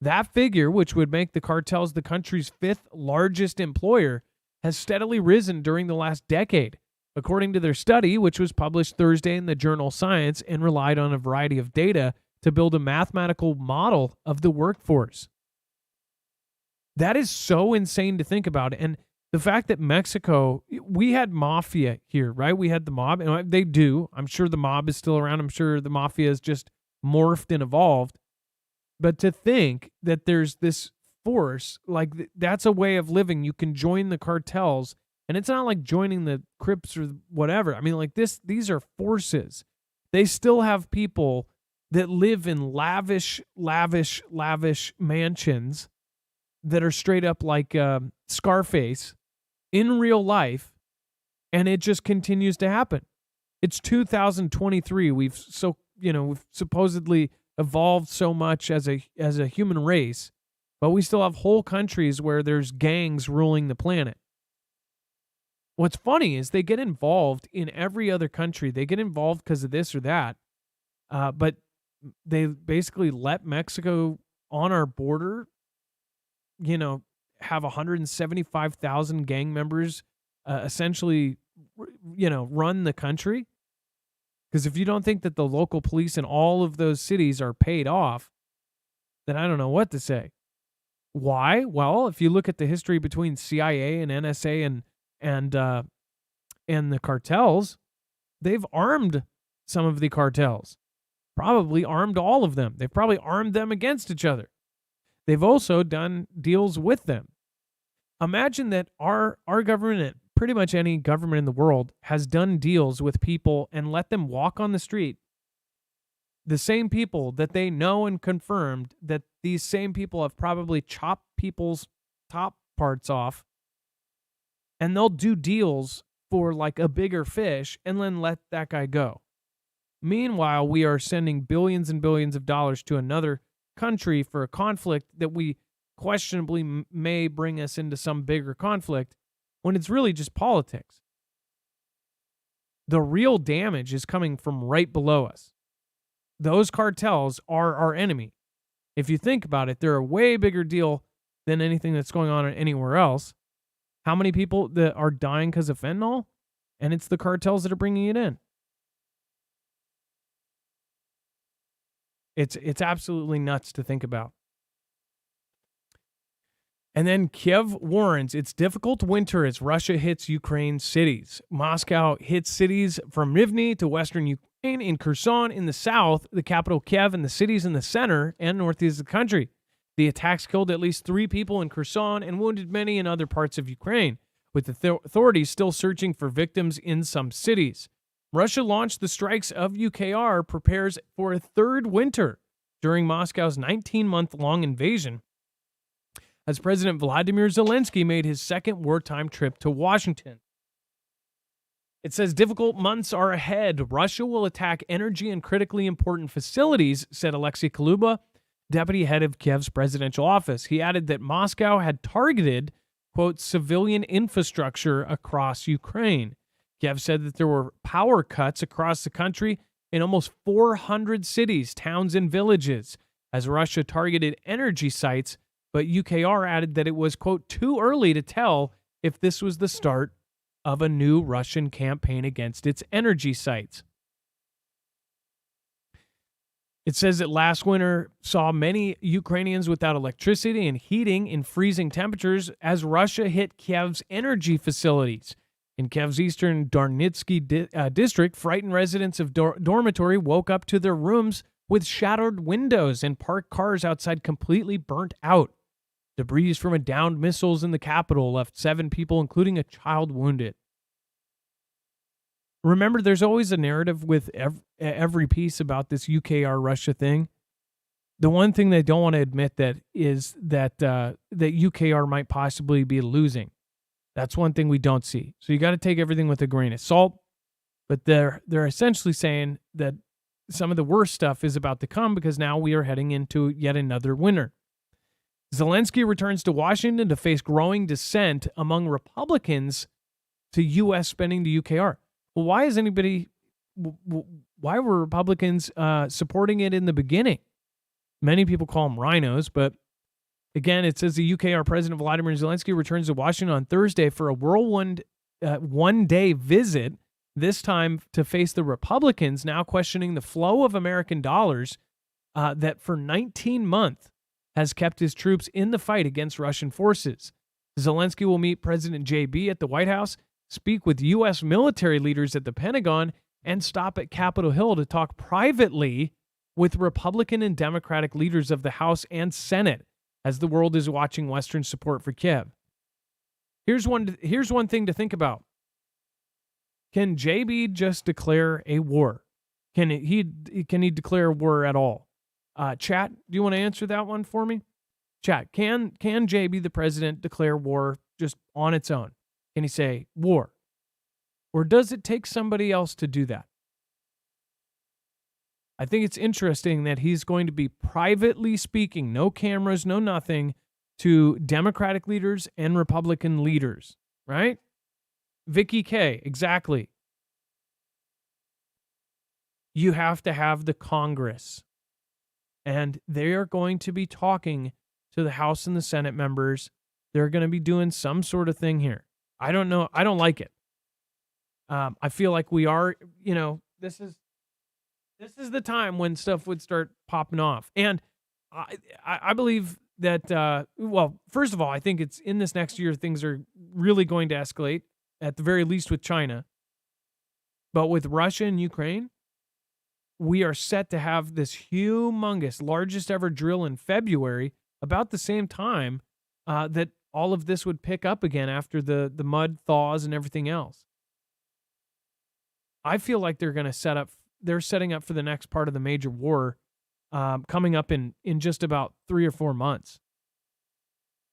That figure, which would make the cartels the country's fifth largest employer, has steadily risen during the last decade. According to their study, which was published Thursday in the journal Science and relied on a variety of data to build a mathematical model of the workforce. That is so insane to think about. And the fact that Mexico, we had mafia here, right? We had the mob, and they do. I'm sure the mob is still around. I'm sure the mafia is just morphed and evolved. But to think that there's this force, like that's a way of living. You can join the cartels. And it's not like joining the Crips or whatever. I mean, like these are forces. They still have people that live in lavish mansions that are straight up like Scarface in real life, and it just continues to happen. It's 2023. We've supposedly evolved so much as a human race, but we still have whole countries where there's gangs ruling the planet. What's funny is they get involved in every other country. They get involved because of this or that, but they basically let Mexico on our border, have 175,000 gang members essentially, run the country. Because if you don't think that the local police in all of those cities are paid off, then I don't know what to say. Why? Well, if you look at the history between CIA and NSA and the cartels, they've armed some of the cartels, probably armed all of them. They've probably armed them against each other. They've also done deals with them. Imagine that our government pretty much any government in the world has done deals with people and let them walk on the street. The same people that they know and confirmed that these same people have probably chopped people's top parts off, and they'll do deals for like a bigger fish and then let that guy go. Meanwhile, we are sending billions and billions of dollars to another country for a conflict that we questionably may bring us into some bigger conflict when it's really just politics. The real damage is coming from right below us. Those cartels are our enemy. If you think about it, they're a way bigger deal than anything that's going on anywhere else. How many people that are dying because of fentanyl? And it's the cartels that are bringing it in. It's absolutely nuts to think about. And then Kiev warns it's difficult winter as Russia hits Ukraine cities. Moscow hits cities from Rivne to western Ukraine, in Kherson in the south, the capital Kiev, and the cities in the center and northeast of the country. The attacks killed at least 3 people in Kherson and wounded many in other parts of Ukraine, with the authorities still searching for victims in some cities. Russia launched the strikes of UKR, prepares for a third winter during Moscow's 19-month-long invasion, as President Vladimir Zelensky made his second wartime trip to Washington. It says difficult months are ahead. Russia will attack energy and critically important facilities, said Alexei Kuluba, deputy head of Kiev's presidential office. He added that Moscow had targeted, quote, civilian infrastructure across Ukraine. Kiev said that there were power cuts across the country in almost 400 cities, towns, and villages as Russia targeted energy sites, but UKR added that it was, quote, too early to tell if this was the start of a new Russian campaign against its energy sites. It says that last winter saw many Ukrainians without electricity and heating in freezing temperatures as Russia hit Kiev's energy facilities. In Kiev's eastern Darnitsky district, frightened residents of dormitory woke up to their rooms with shattered windows and parked cars outside completely burnt out. Debris from a downed missiles in the capital left 7 people, including a child, wounded. Remember, there's always a narrative with every piece about this UKR Russia thing. The one thing they don't want to admit that is that that UKR might possibly be losing. That's one thing we don't see. So you got to take everything with a grain of salt. But they're essentially saying that some of the worst stuff is about to come because now we are heading into yet another winter. Zelensky returns to Washington to face growing dissent among Republicans to U.S. spending to UKR. Well, why were Republicans supporting it in the beginning? Many people call them rhinos, but again, it says the UKR President Vladimir Zelensky returns to Washington on Thursday for a whirlwind one-day visit, this time to face the Republicans now questioning the flow of American dollars that for 19 months has kept his troops in the fight against Russian forces. Zelensky will meet President JB at the White House, speak with U.S. military leaders at the Pentagon, and stop at Capitol Hill to talk privately with Republican and Democratic leaders of the House and Senate as the world is watching Western support for Kiev. Here's one thing to think about. Can JB just declare a war? Can he declare war at all? Chat, do you want to answer that one for me? Chat, can JB, the president, declare war just on its own? Can he say war? Or does it take somebody else to do that? I think it's interesting that he's going to be privately speaking, no cameras, no nothing, to Democratic leaders and Republican leaders, right? Vicky K, exactly. You have to have the Congress. And they are going to be talking to the House and the Senate members. They're going to be doing some sort of thing here. I don't know. I don't like it. I feel like we are, this is the time when stuff would start popping off. And I believe that, first of all, I think it's in this next year, things are really going to escalate, at the very least with China. But with Russia and Ukraine, we are set to have this humongous, largest ever drill in February, about the same time that all of this would pick up again after the mud thaws and everything else. I feel like they're setting up for the next part of the major war coming up in just about 3 or 4 months.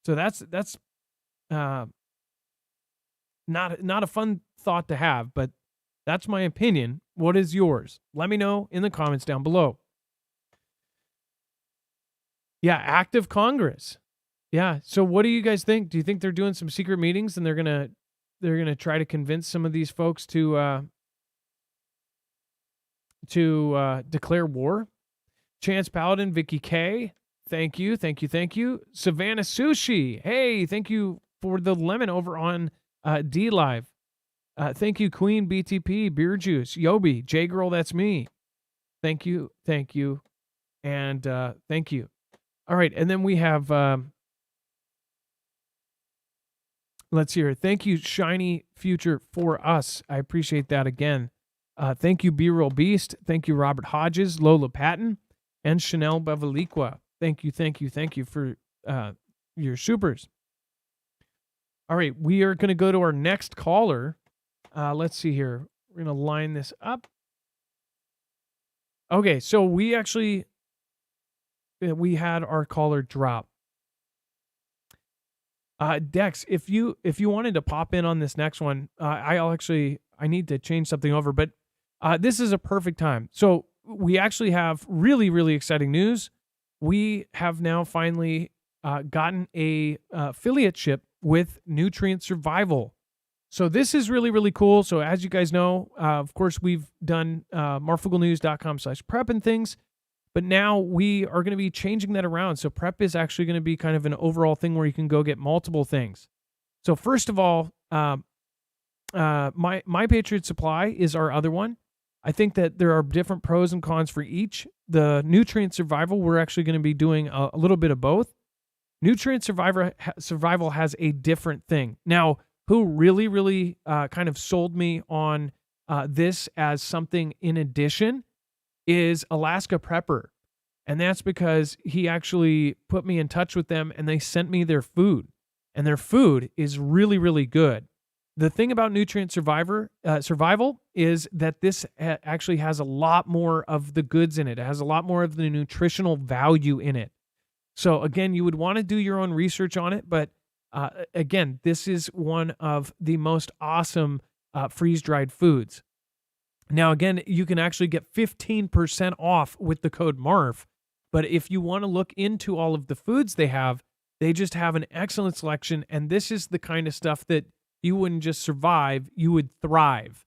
So that's not a fun thought to have, but that's my opinion. What is yours? Let me know in the comments down below. Yeah, active Congress. Yeah. So what do you guys think? Do you think they're doing some secret meetings and they're gonna try to convince some of these folks to declare war? Chance Paladin, Vicky K, thank you. Savannah Sushi, hey, thank you for the lemon over on D Live. Thank you, Queen BTP, Beer Juice, Yobi, J Girl, that's me. Thank you, and thank you. All right, and then we have let's hear. Thank you, Shiny Future for Us. I appreciate that again. Thank you, B-Roll Beast. Thank you, Robert Hodges, Lola Patton, and Chanel Bevaliqua. Thank you for your supers. All right, we are going to go to our next caller. Let's see here. We're going to line this up. Okay, so we had our caller drop. Dex, if you wanted to pop in on this next one, I need to change something over, but this is a perfect time. So we actually have really, really exciting news. We have now finally gotten a affiliateship with Nutrient Survival. So this is really, really cool. So as you guys know, of course, we've done marfooglenews.com/prep and things, but now we are going to be changing that around. So prep is actually going to be kind of an overall thing where you can go get multiple things. So first of all, My Patriot Supply is our other one. I think that there are different pros and cons for each. The Nutrient Survival, we're actually going to be doing a little bit of both. Nutrient Survival has a different thing. Now, who really, really kind of sold me on this as something in addition is Alaska Prepper. And that's because he actually put me in touch with them and they sent me their food. And their food is really, really good. The thing about Nutrient Survival is that this actually has a lot more of the goods in it. It has a lot more of the nutritional value in it. So again, you would want to do your own research on it, but again, this is one of the most awesome freeze-dried foods. Now, again, you can actually get 15% off with the code MARF, but if you want to look into all of the foods they just have an excellent selection, and this is the kind of stuff that you wouldn't just survive, you would thrive.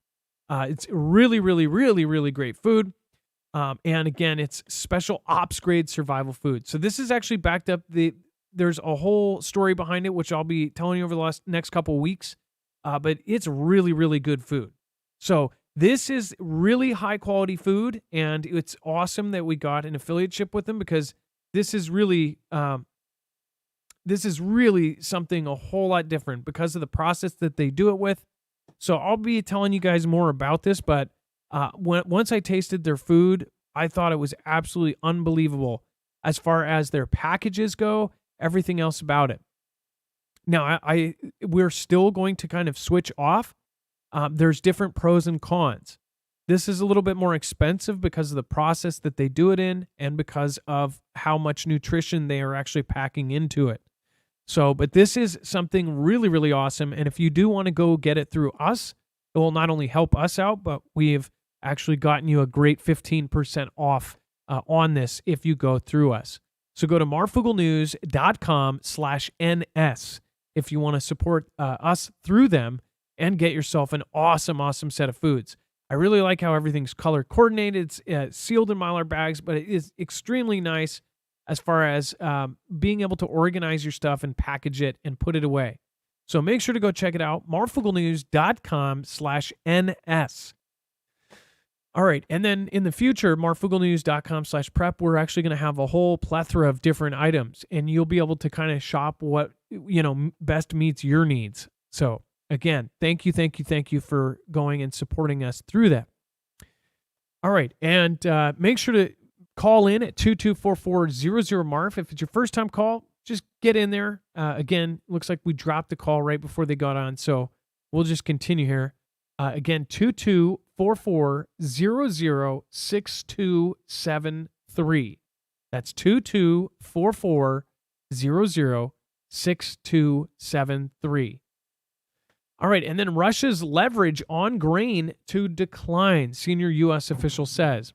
It's really, really, really, really great food. And again, it's special ops grade survival food. So this is actually backed up. There's a whole story behind it, which I'll be telling you over the next couple of weeks. But it's really, really good food. So this is really high quality food, and it's awesome that we got an affiliateship with them because this is really something a whole lot different because of the process that they do it with. So I'll be telling you guys more about this, but once I tasted their food, I thought it was absolutely unbelievable as far as their packages go, everything else about it. Now, we're still going to kind of switch off. There's different pros and cons. This is a little bit more expensive because of the process that they do it in and because of how much nutrition they are actually packing into it. So, but this is something really, really awesome. And if you do want to go get it through us, it will not only help us out, but we've actually gotten you a great 15% off on this if you go through us. So go to marfooglenews.com/NS if you want to support us through them and get yourself an awesome, awesome set of foods. I really like how everything's color coordinated. It's sealed in Mylar bags, but it is extremely nice as far as being able to organize your stuff and package it and put it away. So make sure to go check it out, marfooglenews.com/NS. All right, and then in the future, marfooglenews.com/prep, we're actually going to have a whole plethora of different items, and you'll be able to kind of shop what, best meets your needs. So again, thank you for going and supporting us through that. All right, and make sure to call in at 2244-00-MARF. If it's your first time call, just get in there. Again, looks like we dropped the call right before they got on, so we'll just continue here. Again, 2244-006273. That's 2244-006273. All right, and then Russia's leverage on grain to decline, senior U.S. official says.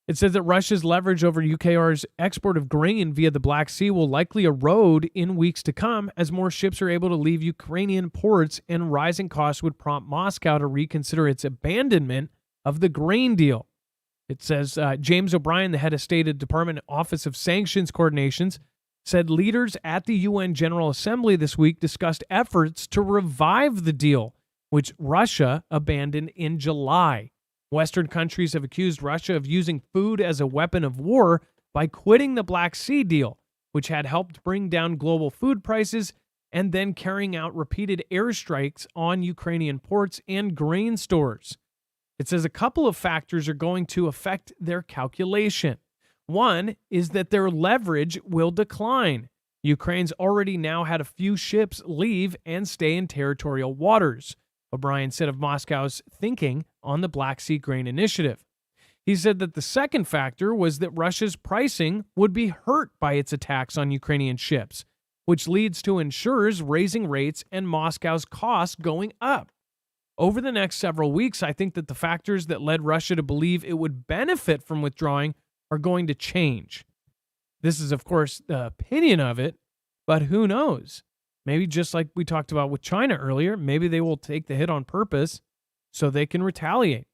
It says that Russia's leverage over UKR's export of grain via the Black Sea will likely erode in weeks to come as more ships are able to leave Ukrainian ports, and rising costs would prompt Moscow to reconsider its abandonment of the grain deal. It says James O'Brien, the head of State Department Office of Sanctions Coordinations, said leaders at the UN General Assembly this week discussed efforts to revive the deal, which Russia abandoned in July. Western countries have accused Russia of using food as a weapon of war by quitting the Black Sea deal, which had helped bring down global food prices, and then carrying out repeated airstrikes on Ukrainian ports and grain stores. It says a couple of factors are going to affect their calculation. One is that their leverage will decline. Ukraine's already now had a few ships leave and stay in territorial waters, O'Brien said of Moscow's thinking on the Black Sea Grain Initiative. He said that the second factor was that Russia's pricing would be hurt by its attacks on Ukrainian ships, which leads to insurers raising rates and Moscow's costs going up. Over the next several weeks, I think that the factors that led Russia to believe it would benefit from withdrawing are going to change. This is, of course, the opinion of it, but who knows? Maybe just like we talked about with China earlier, maybe they will take the hit on purpose so they can retaliate.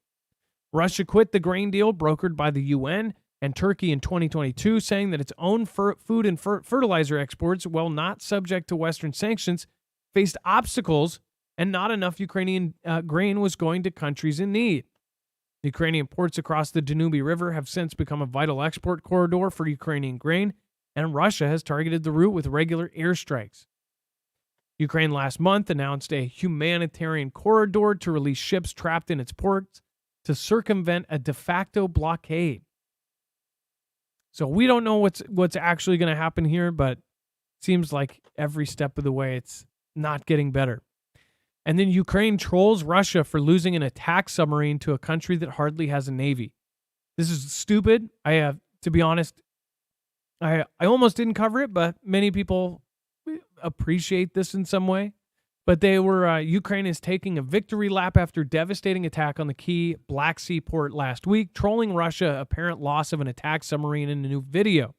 Russia quit the grain deal brokered by the UN and Turkey in 2022, saying that its own food and fertilizer exports, while not subject to Western sanctions, faced obstacles and not enough Ukrainian grain was going to countries in need. The Ukrainian ports across the Danube River have since become a vital export corridor for Ukrainian grain, and Russia has targeted the route with regular airstrikes. Ukraine last month announced a humanitarian corridor to release ships trapped in its ports to circumvent a de facto blockade. So we don't know what's actually going to happen here, but it seems like every step of the way it's not getting better. And then Ukraine trolls Russia for losing an attack submarine to a country that hardly has a navy. This is stupid. I have to be honest, I almost didn't cover it, but many people appreciate this in some way. But they were Ukraine is taking a victory lap after devastating attack on the key Black Sea port last week, trolling Russia apparent loss of an attack submarine in a new video.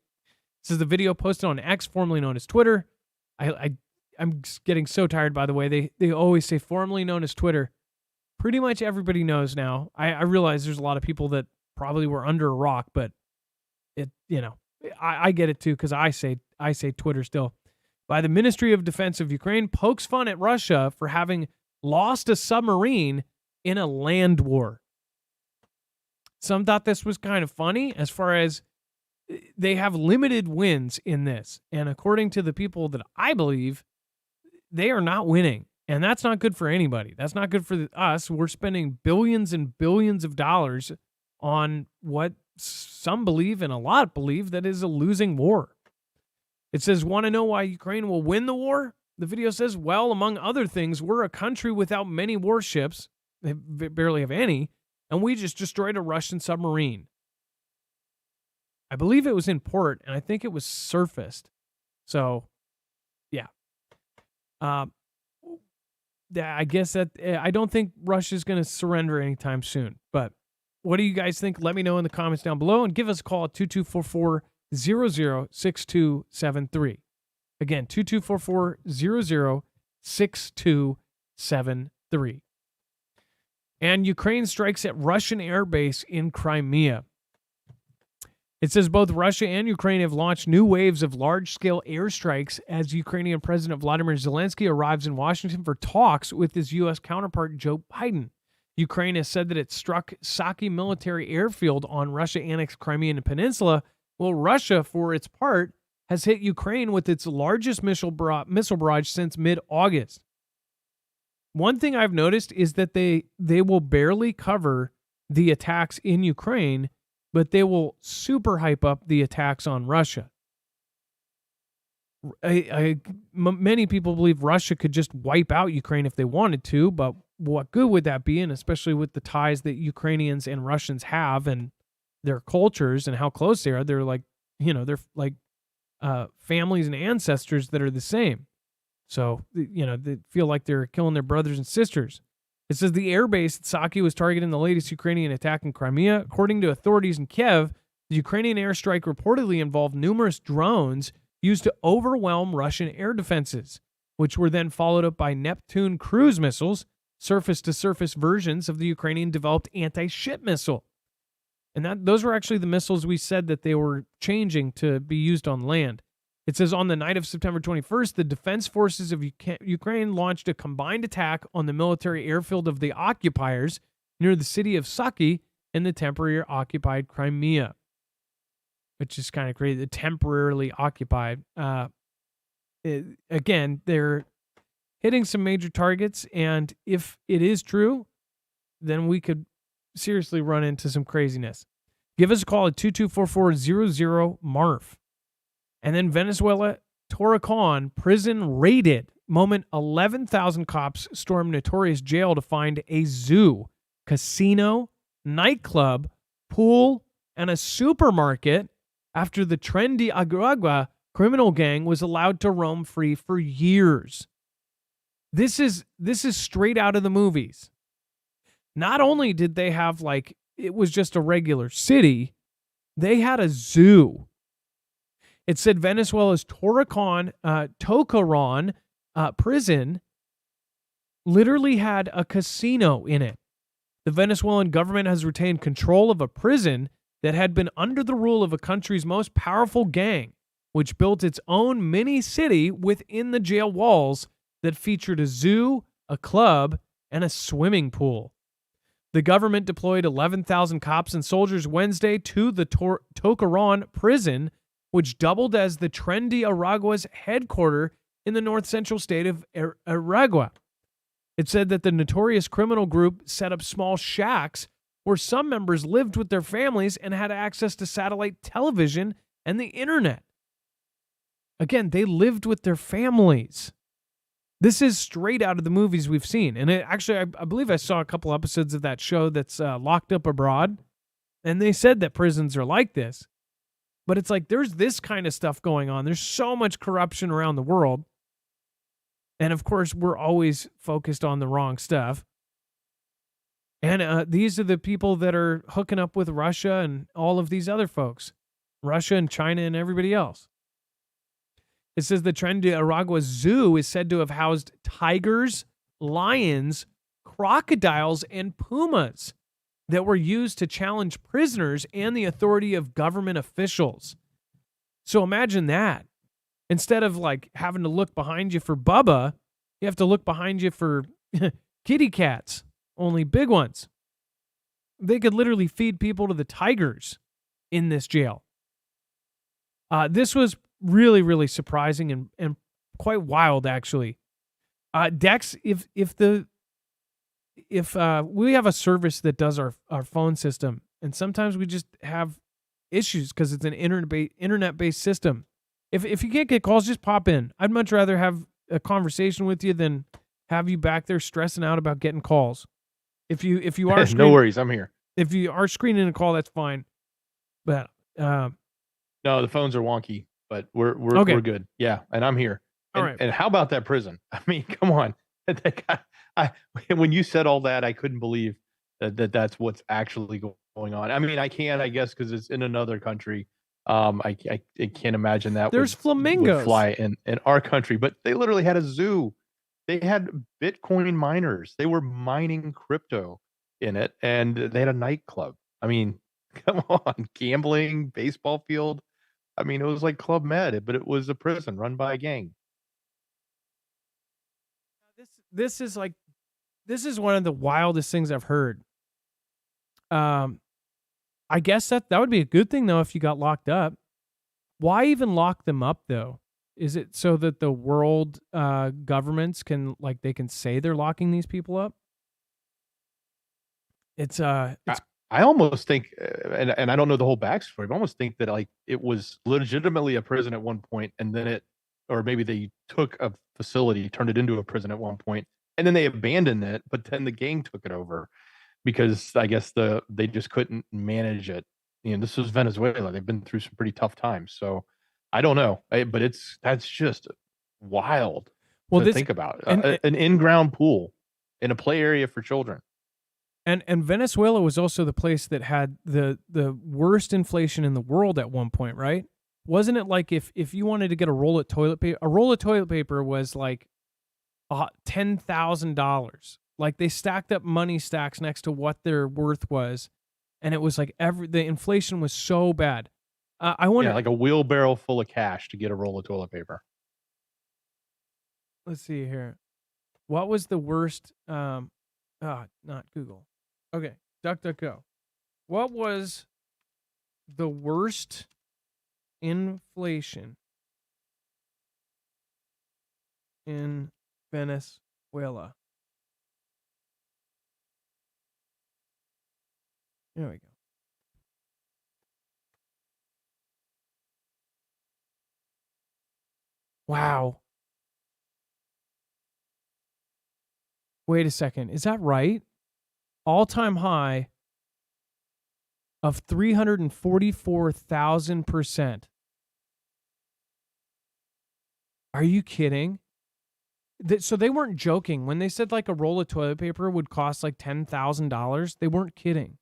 This is the video posted on X, formerly known as Twitter. I'm getting so tired, by the way. They always say formerly known as Twitter. Pretty much everybody knows now. I realize there's a lot of people that probably were under a rock, but I get it too, because I say Twitter still. By the Ministry of Defense of Ukraine pokes fun at Russia for having lost a submarine in a land war. Some thought this was kind of funny as far as they have limited wins in this. And according to the people that I believe, they are not winning. And that's not good for anybody. That's not good for us. We're spending billions and billions of dollars on what some believe and a lot believe that is a losing war. It says, want to know why Ukraine will win the war? The video says, well, among other things, we're a country without many warships. They barely have any. And we just destroyed a Russian submarine. I believe it was in port, and I think it was surfaced. So, yeah. I guess that I don't think Russia's going to surrender anytime soon. But what do you guys think? Let me know in the comments down below, and give us a call at 2244-006273. Again, 2244-006273. And Ukraine strikes at Russian airbase in Crimea. It says both Russia and Ukraine have launched new waves of large-scale airstrikes as Ukrainian President Vladimir Zelensky arrives in Washington for talks with his U.S. counterpart Joe Biden. Ukraine has said that it struck Saki military airfield on Russia-annexed Crimean Peninsula, while Russia, for its part, has hit Ukraine with its largest missile barrage since mid-August. One thing I've noticed is that they will barely cover the attacks in Ukraine, but they will super hype up the attacks on Russia. Many people believe Russia could just wipe out Ukraine if they wanted to, but what good would that be? And especially with the ties that Ukrainians and Russians have and their cultures and how close they are, they're like, they're like families and ancestors that are the same. So, they feel like they're killing their brothers and sisters. It says the airbase at Saki was targeting the latest Ukrainian attack in Crimea. According to authorities in Kiev, the Ukrainian airstrike reportedly involved numerous drones used to overwhelm Russian air defenses, which were then followed up by Neptune cruise missiles, surface-to-surface versions of the Ukrainian-developed anti-ship missile. And those were actually the missiles we said that they were changing to be used on land. It says on the night of September 21st, the defense forces of Ukraine launched a combined attack on the military airfield of the occupiers near the city of Saki in the temporarily occupied Crimea, which is kind of crazy. The temporarily occupied. Again, they're hitting some major targets, and if it is true, then we could seriously run into some craziness. Give us a call at 2244-00-MARF. And then Venezuela, Torrejon prison raided. Moment 11,000 cops stormed notorious jail to find a zoo, casino, nightclub, pool, and a supermarket after the trendy Agua criminal gang was allowed to roam free for years. This is straight out of the movies. Not only did they have it was just a regular city, they had a zoo. It said Venezuela's Tocaron prison literally had a casino in it. The Venezuelan government has retained control of a prison that had been under the rule of a country's most powerful gang, which built its own mini city within the jail walls that featured a zoo, a club, and a swimming pool. The government deployed 11,000 cops and soldiers Wednesday to the Tocaron prison, which doubled as the trendy Aragua's headquarters in the north-central state of Aragua. It said that the notorious criminal group set up small shacks where some members lived with their families and had access to satellite television and the internet. Again, they lived with their families. This is straight out of the movies we've seen. And I believe I saw a couple episodes of that show that's Locked Up Abroad, and they said that prisons are like this. But it's like there's this kind of stuff going on. There's so much corruption around the world. And of course, we're always focused on the wrong stuff. And these are the people that are hooking up with Russia and all of these other folks. Russia and China and everybody else. It says the trendy Aragua Zoo is said to have housed tigers, lions, crocodiles, and pumas that were used to challenge prisoners and the authority of government officials. So imagine that. Instead of having to look behind you for Bubba, you have to look behind you for kitty cats, only big ones. They could literally feed people to the tigers in this jail. This was really, really surprising and quite wild, actually. Dex, if we have a service that does our phone system, and sometimes we just have issues because it's an internet-based system. If you can't get calls, just pop in. I'd much rather have a conversation with you than have you back there stressing out about getting calls. If you are no worries, I'm here. If you are screening a call, that's fine. But no, the phones are wonky, but we're good. Yeah, and I'm here. All right. And how about that prison? I mean, come on. When you said all that, I couldn't believe that's what's actually going on. I mean, I guess, because it's in another country. I can't imagine that. There's flamingos would fly in our country, but they literally had a zoo. They had Bitcoin miners. They were mining crypto in it, and they had a nightclub. I mean, come on, gambling, baseball field. I mean, it was like Club Med, but it was a prison run by a gang. This is one of the wildest things I've heard. I guess that would be a good thing, though, if you got locked up. Why even lock them up, though? Is it so that the world governments can they can say they're locking these people up? I almost think, and I don't know the whole backstory, but I almost think that it was legitimately a prison at one point, and then it or maybe they took a facility, turned it into a prison at one point, and then they abandoned it, but then the gang took it over because I guess they just couldn't manage it. This was Venezuela. They've been through some pretty tough times. So I don't know, but that's just wild Well, to this think about. and An in-ground pool in a play area for children. and Venezuela was also the place that had the worst inflation in the world at one point, right? Wasn't it like if you wanted to get a roll of toilet paper was like $10,000. Like they stacked up money stacks next to what their worth was, and it was like the inflation was so bad. I wonder. Yeah, like a wheelbarrow full of cash to get a roll of toilet paper. Let's see here. What was the worst? Not Google. Okay, DuckDuckGo. What was the worst inflation in Venezuela? There we go. Wow. Wait a second. Is that right? All-time high of 344,000%. Are you kidding? So they weren't joking. When they said like a roll of toilet paper would cost like $10,000, they weren't kidding.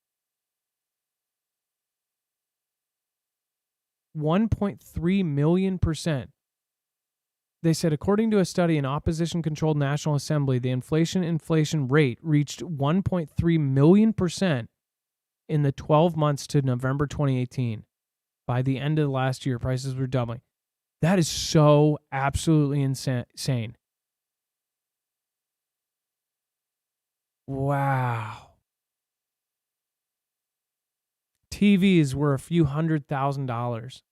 1.3 million%. They said, according to a study in opposition-controlled National Assembly, the inflation rate reached 1.3 million% in the 12 months to November 2018. By the end of last year, prices were doubling. That is so absolutely insane. Wow. TVs were a few $100,000.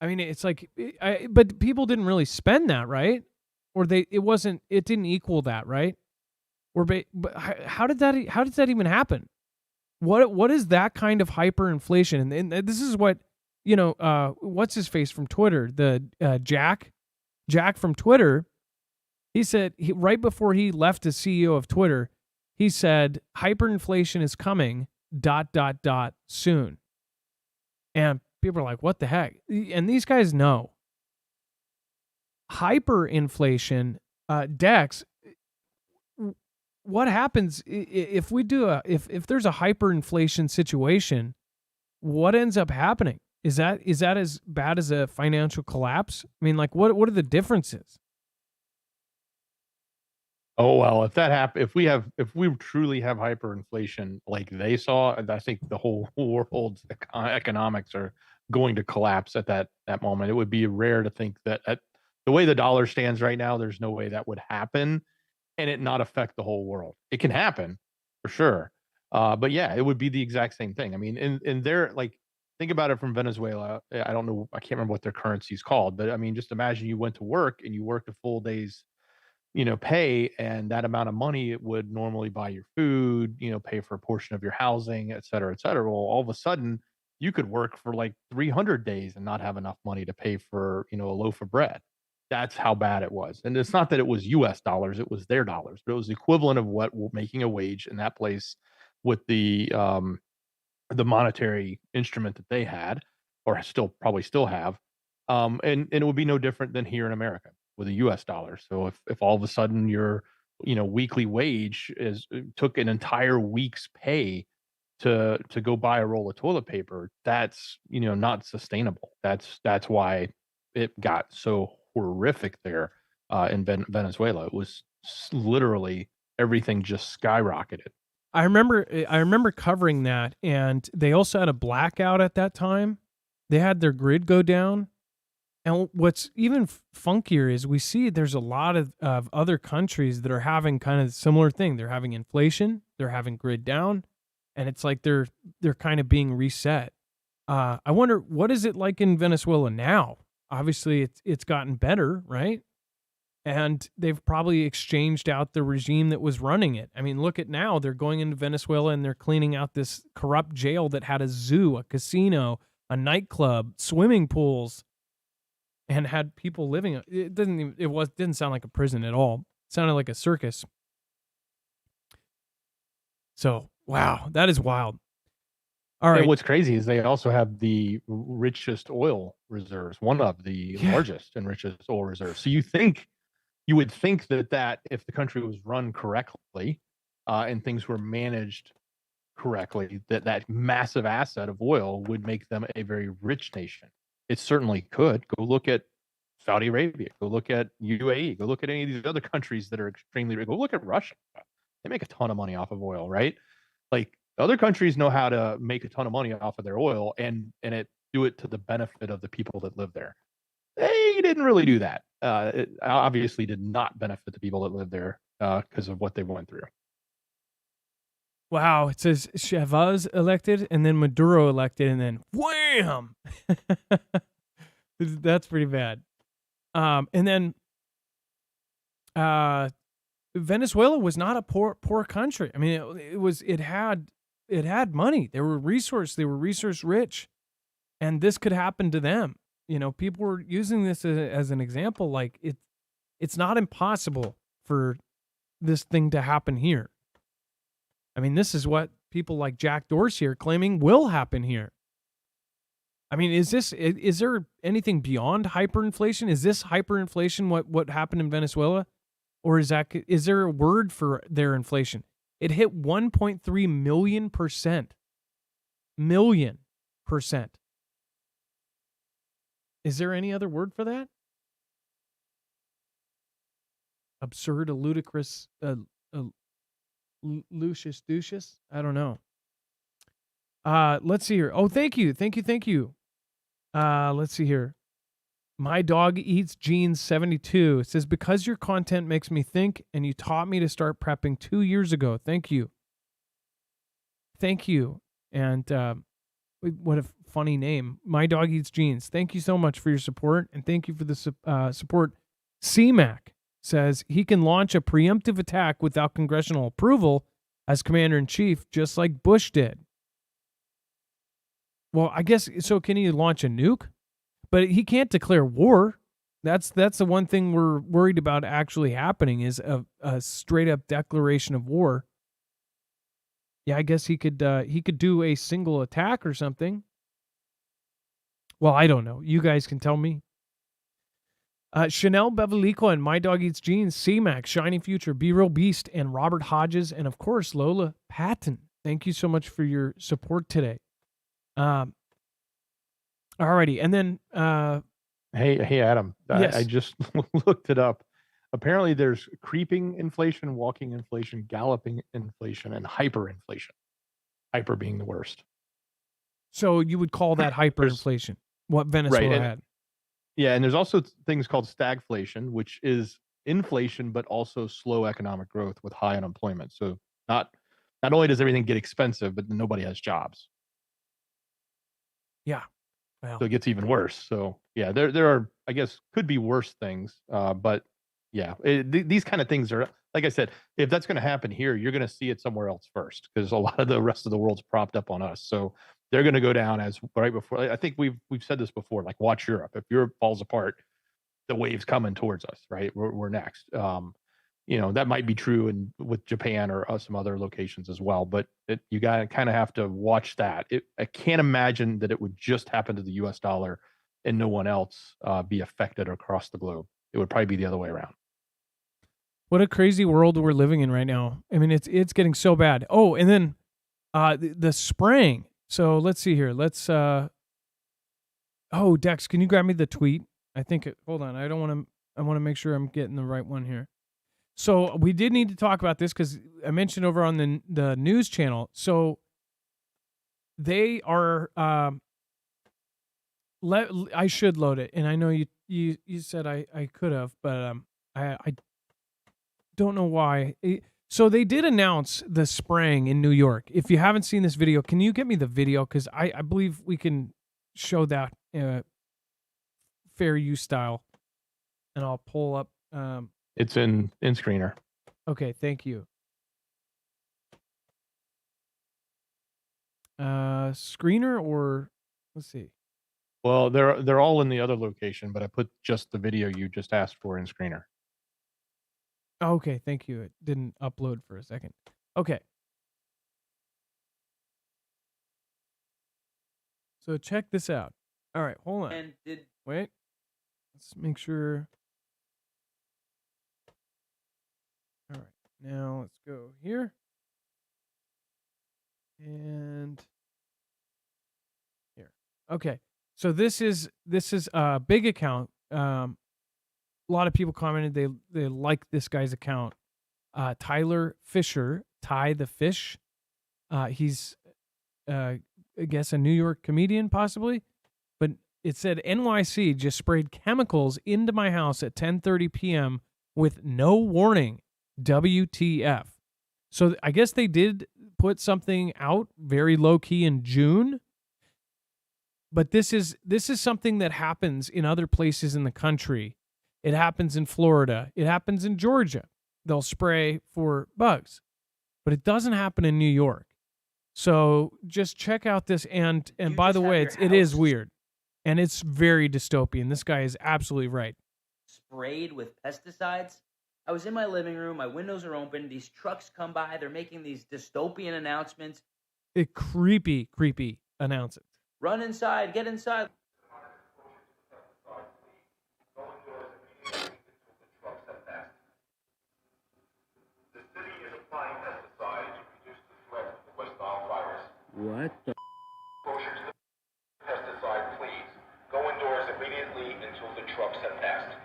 I mean, it's like, but people didn't really spend that, right? Or it didn't equal that, right? But how did that even happen? What is that kind of hyperinflation? And this is what, what's his face from Twitter, the Jack from Twitter. He said right before he left as CEO of Twitter, he said hyperinflation is coming ... soon. And people are like, what the heck? And these guys know. Hyperinflation, Dex, what happens if there's a hyperinflation situation? What ends up happening? Is that as bad as a financial collapse? I mean, like, what are the differences? Oh, well, if that happens, if we truly have hyperinflation like they saw, I think the whole world's economics are going to collapse at that moment. It would be rare to think that at the way the dollar stands right now, there's no way that would happen and it not affect the whole world. It can happen for sure. But yeah, it would be the exact same thing. I mean, in their, like, think about it from Venezuela. I don't know. I can't remember what their currency is called, but I mean, just imagine you went to work and you worked a full day's pay, and that amount of money it would normally buy your food, pay for a portion of your housing, et cetera, et cetera. Well, all of a sudden you could work for like 300 days and not have enough money to pay for, a loaf of bread. That's how bad it was. And it's not that it was US dollars, it was their dollars, but it was the equivalent of what making a wage in that place with the monetary instrument that they had, or probably still have. And it would be no different than here in America with a US dollar. So if all of a sudden your, weekly wage took an entire week's pay to go buy a roll of toilet paper, that's, not sustainable. That's why it got so horrific there in Venezuela. It was literally everything just skyrocketed. I remember covering that, and they also had a blackout at that time. They had their grid go down. And what's even funkier is we see there's a lot of other countries that are having kind of similar thing. They're having inflation, they're having grid down, and it's like they're kind of being reset. I wonder, what is it like in Venezuela now? Obviously, it's gotten better, right? And they've probably exchanged out the regime that was running it. I mean, look at now. They're going into Venezuela and they're cleaning out this corrupt jail that had a zoo, a casino, a nightclub, swimming pools. and had people living. It didn't sound like a prison at all. It sounded like a circus. So wow, that is wild. All right. And what's crazy is they also have the richest oil reserves, one of the largest and richest oil reserves. So you would think that if the country was run correctly and things were managed correctly, that massive asset of oil would make them a very rich nation. It certainly could. Go look at Saudi Arabia. Go look at UAE. Go look at any of these other countries that are extremely rich. Go look at Russia. They make a ton of money off of oil, right? Like other countries know how to make a ton of money off of their oil and do it to the benefit of the people that live there. They didn't really do that. It obviously did not benefit the people that live there because of what they went through. Wow, it says Chavez elected and then Maduro elected and then wham! That's pretty bad. And then Venezuela was not a poor country. I mean, it had money. They were resource rich, and this could happen to them. You know, people were using this as an example. Like it's not impossible for this thing to happen here. I mean, this is what people like Jack Dorsey are claiming will happen here. I mean, is there anything beyond hyperinflation? Is this hyperinflation what happened in Venezuela? Or is there a word for their inflation? It hit 1.3 million percent. Million percent. Is there any other word for that? Absurd, a ludicrous, Lucius Ducius? I don't know. Let's see here. Oh, thank you. Let's see here. My dog eats jeans 72. It says, because your content makes me think and you taught me to start prepping 2 years ago. Thank you. And what a funny name. My dog eats jeans. Thank you so much for your support. And thank you for the support. CMAC says he can launch a preemptive attack without congressional approval as commander-in-chief, just like Bush did. Well, I guess, so can he launch a nuke? But he can't declare war. That's the one thing we're worried about actually happening is a straight-up declaration of war. Yeah, I guess he could do a single attack or something. Well, I don't know. You guys can tell me. Chanel Bevelico and My Dog Eats Jeans, C-Mac, Shiny Future, Be-Real Beast, and Robert Hodges, and of course, Lola Patton. Thank you so much for your support today. Alrighty, and then Hey, Adam. Yes. I just looked it up. Apparently, there's creeping inflation, walking inflation, galloping inflation, and hyperinflation. Hyper being the worst. So you would call that hyperinflation? What Venezuela had? Yeah, and there's also things called stagflation, which is inflation but also slow economic growth with high unemployment. So not only does everything get expensive, but nobody has jobs. Yeah. Well. So it gets even worse. So yeah, there are, I guess, could be worse things. But yeah, these kind of things are, like I said, if that's going to happen here, you're going to see it somewhere else first because a lot of the rest of the world's propped up on us. So they're going to go down as right before. I think we've said this before. Like watch Europe. If Europe falls apart, the wave's coming towards us. Right, we're next. That might be true with Japan or some other locations as well. But you got to kind of have to watch that. I can't imagine that it would just happen to the U.S. dollar and no one else be affected across the globe. It would probably be the other way around. What a crazy world we're living in right now. I mean, it's getting so bad. Oh, and then the spraying. So let's see here. Let's. Oh, Dex, can you grab me the tweet? I think. Hold on. I want to make sure I'm getting the right one here. So we did need to talk about this because I mentioned over on the news channel. So they are. I should load it, and I know you said I could have, but I don't know why. So they did announce the spraying in New York. If you haven't seen this video, can you get me the video? Because I believe we can show that fair use style, and I'll pull up. It's in screener. Okay, thank you. Screener or let's see. Well, they're all in the other location, but I put just the video you just asked for in screener. Okay, thank you. It didn't upload for a second. Okay. So check this out. All right, hold on. And did Wait. Let's make sure. All right. Now let's go here. And here. Okay. So this is a big account. A lot of people commented they like this guy's account. Tyler Fisher, Ty the Fish. He's I guess a New York comedian possibly, but it said NYC just sprayed chemicals into my house at 10:30 p.m. with no warning. WTF. So I guess they did put something out very low key in June, but this is something that happens in other places in the country. It happens in Florida. It happens in Georgia. They'll spray for bugs, but it doesn't happen in New York. So just check out this. And by the way, it is weird, and it's very dystopian. This guy is absolutely right. sprayed with pesticides? I was in my living room. My windows are open. These trucks come by. They're making these dystopian announcements. Creepy announcements. Run inside. Get inside. What the? Exposure to the pesticide, please. Go indoors immediately until the trucks have passed.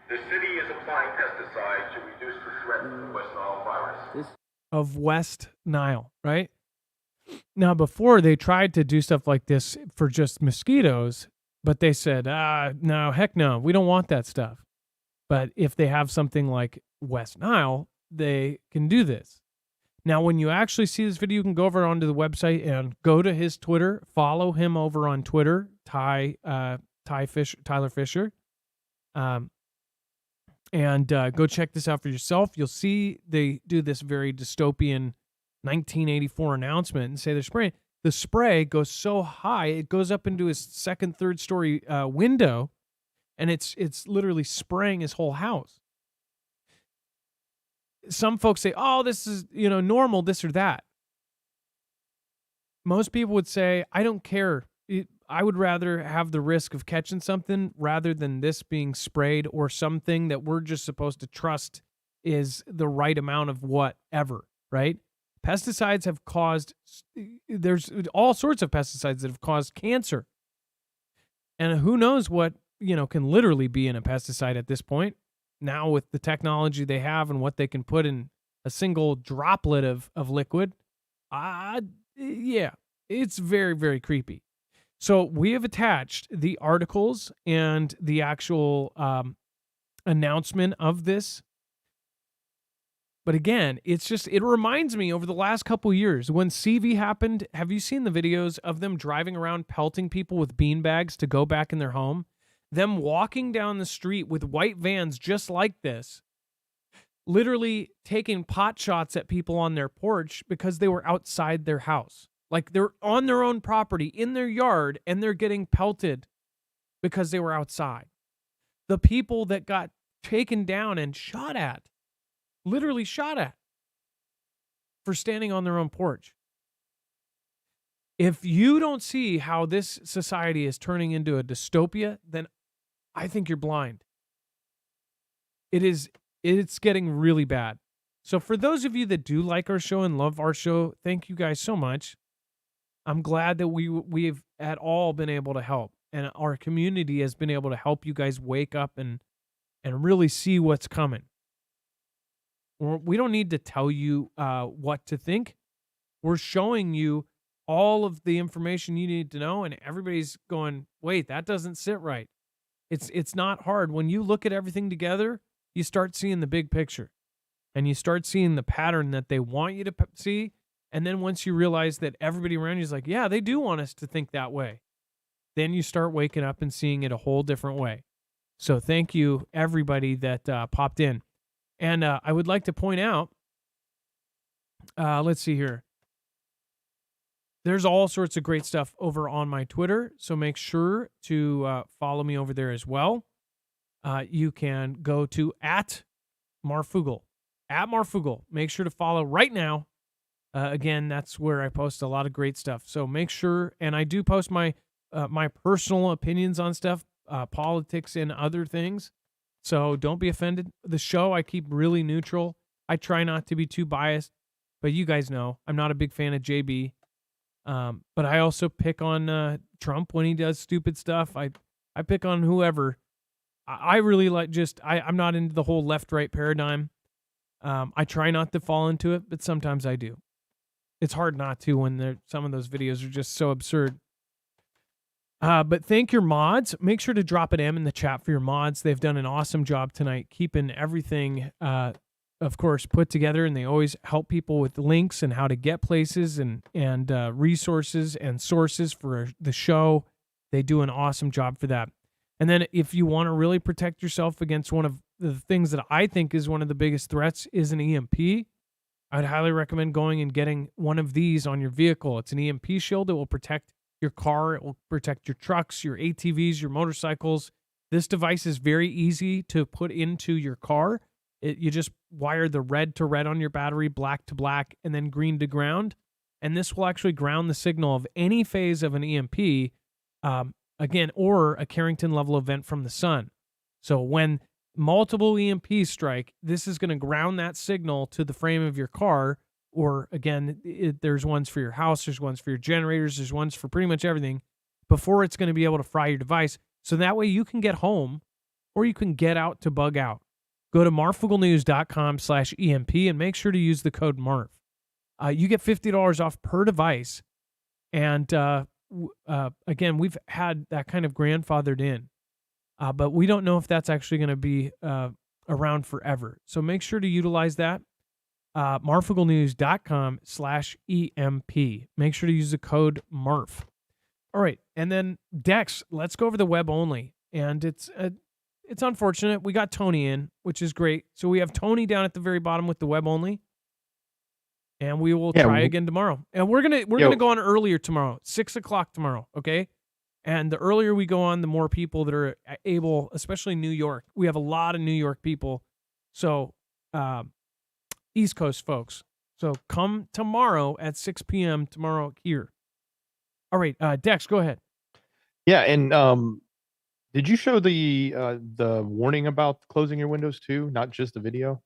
The city is applying pesticides to reduce the threat of the West Nile virus. Of West Nile, right? Now, before they tried to do stuff like this for just mosquitoes, but they said, no, heck no, we don't want that stuff. But if they have something like West Nile, they can do this. Now, when you actually see this video, you can go over onto the website and go to his Twitter, follow him over on Twitter, Tyler Fisher, and go check this out for yourself. You'll see they do this very dystopian 1984 announcement and say they're spraying. The spray goes so high, it goes up into his second, third story window, and it's literally spraying his whole house. Some folks say, oh, this is, normal, this or that. Most people would say, I don't care. I would rather have the risk of catching something rather than this being sprayed or something that we're just supposed to trust is the right amount of whatever, right? Pesticides have caused, there's all sorts of pesticides that have caused cancer. And who knows what, can literally be in a pesticide at this point. Now with the technology they have and what they can put in a single droplet of liquid, yeah, it's very, very creepy. So we have attached the articles and the actual announcement of this. But again, it reminds me over the last couple years when CV happened. Have you seen the videos of them driving around pelting people with beanbags to go back in their home? Them walking down the street with white vans just like this, literally taking pot shots at people on their porch because they were outside their house. Like they're on their own property in their yard and they're getting pelted because they were outside. The people that got taken down and shot at, literally shot at for standing on their own porch. If you don't see how this society is turning into a dystopia, then I think you're blind. It's getting really bad. So for those of you that do like our show and love our show, thank you guys so much. I'm glad that we've at all been able to help, and our community has been able to help you guys wake up and really see what's coming. We don't need to tell you what to think. We're showing you all of the information you need to know, and everybody's going, wait, that doesn't sit right. It's not hard. When you look at everything together, you start seeing the big picture, and you start seeing the pattern that they want you to see. And then once you realize that everybody around you is like, yeah, they do want us to think that way, then you start waking up and seeing it a whole different way. So thank you, everybody that popped in. And I would like to point out, let's see here. there's all sorts of great stuff over on my Twitter, so make sure to follow me over there as well. You can go to @Marfoogle. @Marfoogle. Make sure to follow right now. Again, that's where I post a lot of great stuff. So make sure, and I do post my my personal opinions on stuff, politics and other things. So don't be offended. The show I keep really neutral. I try not to be too biased, but you guys know I'm not a big fan of JB. But I also pick on Trump when he does stupid stuff. I pick on whoever. I really like I'm not into the whole left-right paradigm. I try not to fall into it, but sometimes I do. It's hard not to when some of those videos are just so absurd. But thank your mods. Make sure to drop an M in the chat for your mods. They've done an awesome job tonight, keeping everything, of course, put together, and they always help people with links and how to get places and resources and sources for the show. They do an awesome job for that. And then if you want to really protect yourself against one of the things that I think is one of the biggest threats is an EMP, I'd highly recommend going and getting one of these on your vehicle. It's an EMP shield. It will protect your car. It will protect your trucks, your ATVs, your motorcycles. This device is very easy to put into your car. You just wire the red to red on your battery, black to black, and then green to ground. And this will actually ground the signal of any phase of an EMP, again, or a Carrington level event from the sun. So when multiple EMPs strike, this is going to ground that signal to the frame of your car. Or again, there's ones for your house, there's ones for your generators, there's ones for pretty much everything before it's going to be able to fry your device. So that way you can get home or you can get out to bug out. Go to marfooglenews.com/EMP and make sure to use the code MARF. You get $50 off per device. And again, we've had that kind of grandfathered in. But we don't know if that's actually going to be around forever. So make sure to utilize that. marfooglenews.com/EMP. Make sure to use the code MARF. All right. And then Dex, let's go over the web only. And it's unfortunate. We got Tony in, which is great. So we have Tony down at the very bottom with the web only. And we will try again tomorrow. And we're gonna go on earlier tomorrow, 6:00 tomorrow. Okay. And the earlier we go on, the more people that are able, especially New York. We have a lot of New York people. So, East Coast folks. So come tomorrow at 6 p.m. tomorrow here. All right, Dex, go ahead. Yeah, and did you show the warning about closing your windows too, not just the video?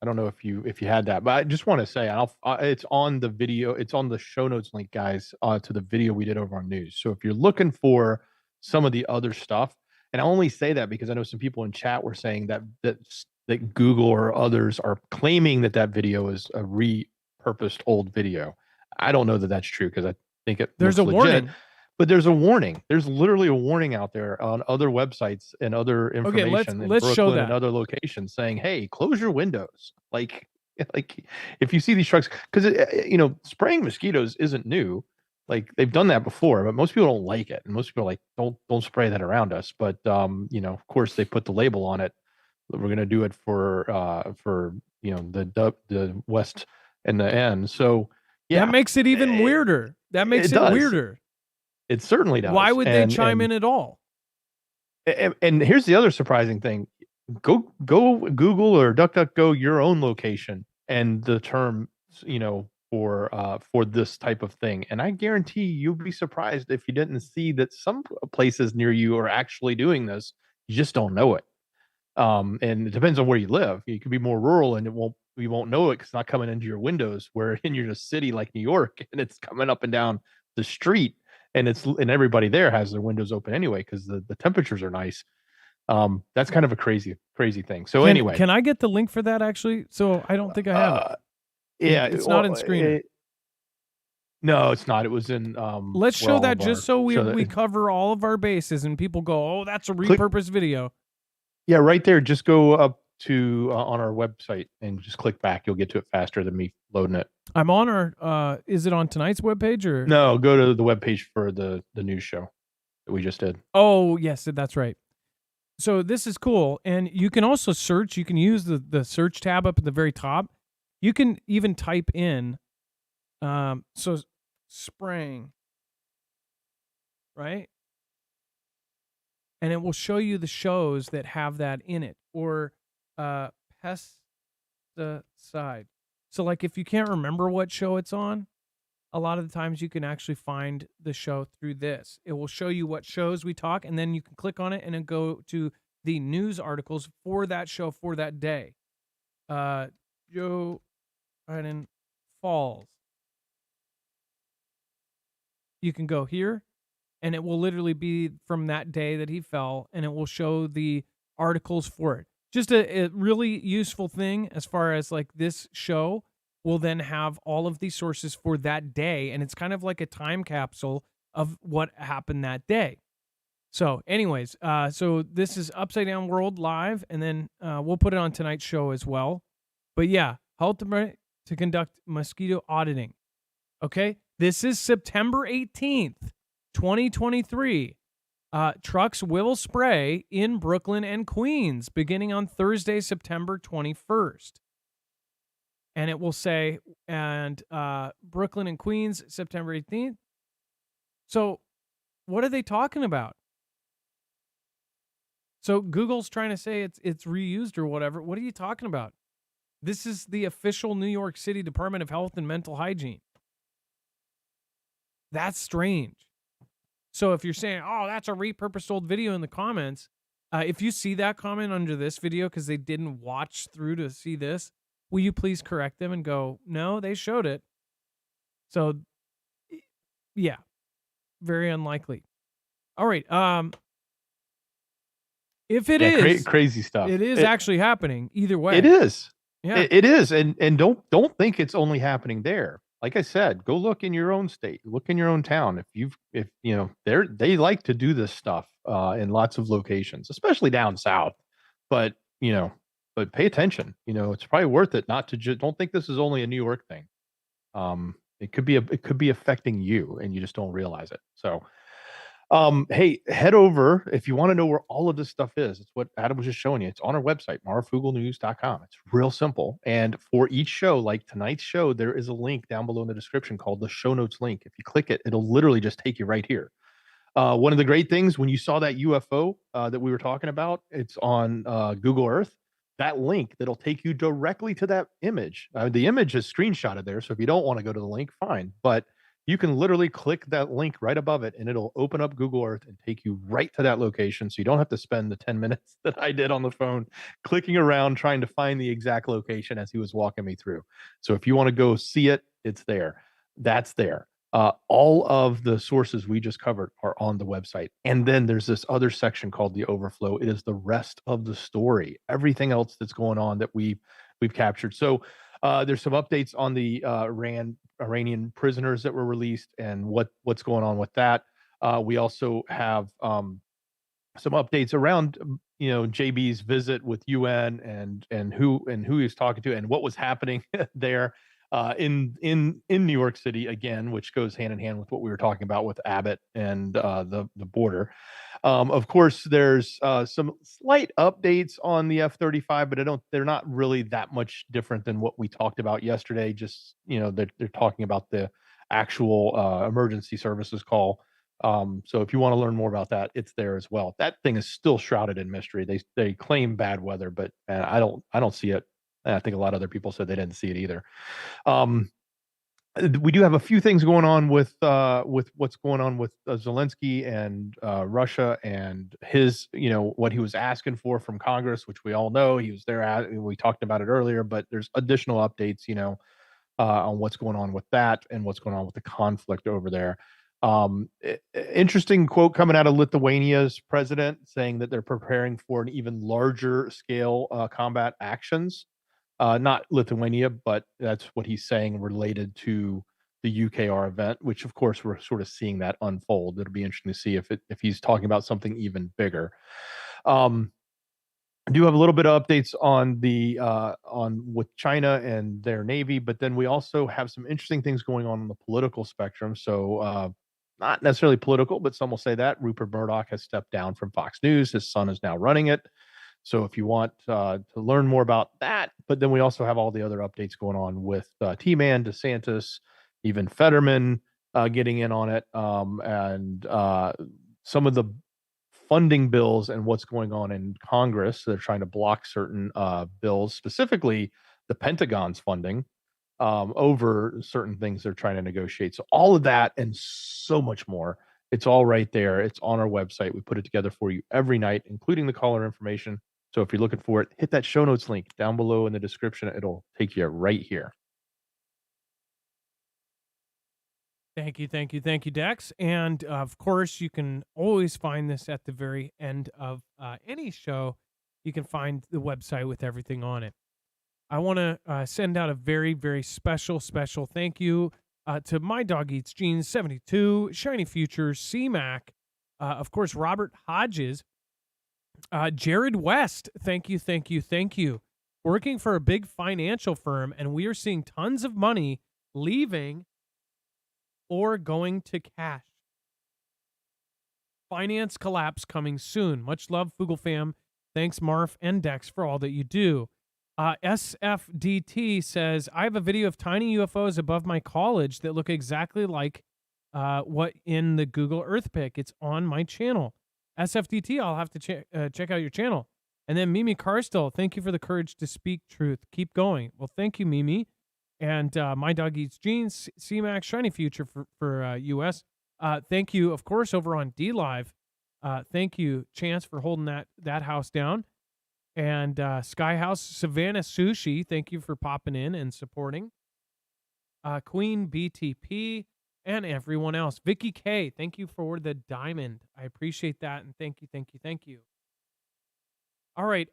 I don't know if you had that, but I just want to say it's on the video. It's on the show notes link, guys, to the video we did over on news. So if you're looking for some of the other stuff, and I only say that because I know some people in chat were saying that Google or others are claiming that video is a repurposed old video. I don't know that that's true because I think there's a warning. But there's a warning. There's literally a warning out there on other websites and other information let's in Brooklyn show that. and other locations saying, "Hey, close your windows." Like if you see these trucks, because spraying mosquitoes isn't new. Like they've done that before, but most people don't like it, and most people are like, "Don't spray that around us." But of course, they put the label on it. We're going to do it for the West and the end. So yeah, that makes it even weirder. That makes it weirder. It certainly does. Why would they chime in at all? And here's the other surprising thing. Go Google or DuckDuckGo your own location and the term, for this type of thing. And I guarantee you'll be surprised if you didn't see that some places near you are actually doing this. You just don't know it. And it depends on where you live. You could be more rural and you won't know it because it's not coming into your windows, where you're in a city like New York and it's coming up and down the street. And everybody there has their windows open anyway because the temperatures are nice. That's kind of a crazy thing. So anyway, can I get the link for that actually? So I don't think I have it. Yeah, it's not in screen. No, it's not. It was in. Let's show that just so we cover all of our bases and people go, "Oh, that's a repurposed video." Yeah, right there. Just go up to on our website and just click back. You'll get to it faster than me loading it. I'm on our. Is it on tonight's webpage or no? Go to the webpage for the news show that we just did. Oh yes, that's right. So this is cool, and you can also search. You can use the search tab up at the very top. You can even type in. So spraying, right? And it will show you the shows that have that in it, or pesticide. So like if you can't remember what show it's on, a lot of the times you can actually find the show through this. It will show you what shows we talk, and then you can click on it and then go to the news articles for that show for that day. Joe Biden falls. You can go here, and it will literally be from that day that he fell, and it will show the articles for it. Just a really useful thing as far as like this show will then have all of these sources for that day, and it's kind of like a time capsule of what happened that day. So anyways, so this is Upside Down World live, and then we'll put it on tonight's show as well. But yeah, health department to conduct mosquito auditing. Okay, this is September 18th, 2023. Trucks will spray in Brooklyn and Queens beginning on Thursday, September 21st. And it will say, and Brooklyn and Queens, September 18th. So what are they talking about? So Google's trying to say it's reused or whatever. What are you talking about? This is the official New York City Department of Health and Mental Hygiene. That's strange. So if you're saying, oh, that's a repurposed old video in the comments, if you see that comment under this video because they didn't watch through to see this, will you please correct them and go, no, they showed it. So, yeah, very unlikely. All right. If it is crazy stuff, it is actually happening either way. It is. Yeah. It is. And don't think it's only happening there. Like I said, go look in your own state, look in your own town. If you know, they like to do this stuff in lots of locations, especially down south. But pay attention. It's probably worth it not to just don't think this is only a New York thing. It could be affecting you and you just don't realize it. So hey, head over if you want to know where all of this stuff is. It's what Adam was just showing you. It's on our website, marfooglenews.com. It's real simple. And for each show, like tonight's show, there is a link down below in the description called the show notes link. If you click it, it'll literally just take you right here. One of the great things when you saw that UFO that we were talking about, it's on Google Earth. That link that'll take you directly to that image. The image is screenshotted there. So if you don't want to go to the link, fine. But you can literally click that link right above it and it'll open up Google Earth and take you right to that location. So you don't have to spend the 10 minutes that I did on the phone clicking around trying to find the exact location as he was walking me through. So if you want to go see it, it's there. That's there. All of the sources we just covered are on the website. And then there's this other section called the overflow. It is the rest of the story, everything else that's going on that we've captured. So there's some updates on the Iranian prisoners that were released and what's going on with that. We also have some updates around JB's visit with UN and who he's talking to and what was happening there in New York City again, which goes hand in hand with what we were talking about with Abbott and the border. Of course, there's some slight updates on the F-35, but they're not really that much different than what we talked about yesterday. Just they're talking about the actual emergency services call. So if you want to learn more about that, it's there as well. That thing is still shrouded in mystery. They claim bad weather, but I don't see it. I think a lot of other people said they didn't see it either. We do have a few things going on with what's going on with Zelensky and Russia and his, what he was asking for from Congress, which we all know he was there we talked about it earlier, but there's additional updates, on what's going on with that and what's going on with the conflict over there. Interesting quote coming out of Lithuania's president saying that they're preparing for an even larger scale combat actions. Not Lithuania, but that's what he's saying related to the UKR event, which of course we're sort of seeing that unfold. It'll be interesting to see if he's talking about something even bigger. I do have a little bit of updates on with China and their Navy, but then we also have some interesting things going on the political spectrum. So not necessarily political, but some will say that Rupert Murdoch has stepped down from Fox News. His son is now running it. So if you want to learn more about that, but then we also have all the other updates going on with T-Man, DeSantis, even Fetterman, getting in on it, and some of the funding bills and what's going on in Congress. They're trying to block certain bills, specifically the Pentagon's funding over certain things they're trying to negotiate. So all of that and so much more. It's all right there. It's on our website. We put it together for you every night, including the caller information. So if you're looking for it, hit that show notes link down below in the description. It'll take you right here. Thank you, Dex. And of course, you can always find this at the very end of any show. You can find the website with everything on it. I want to send out a very, very special thank you to My Dog Eats Jeans 72, Shiny Futures, C-Mac, of course, Robert Hodges, Jared West. Thank you. Working for a big financial firm, and we are seeing tons of money leaving or going to cash. Finance collapse coming soon. Much love, Foogle fam. Thanks, Marf and Dex, for all that you do. SFDT says, I have a video of tiny UFOs above my college that look exactly like what in the Google Earth pic. It's on my channel. SFDT, I'll have to check out your channel. And then Mimi Carstel, thank you for the courage to speak truth. Keep going. Well, thank you, Mimi. And My Dog Eats Jeans, C-Max, Shiny Future for US. Thank you, of course, over on D-Live. Thank you, Chance, for holding that house down. And Skyhouse, Savannah Sushi, thank you for popping in and supporting. Queen BTP, and everyone else. Vicky K, thank you for the diamond. I appreciate that, and thank you. All right,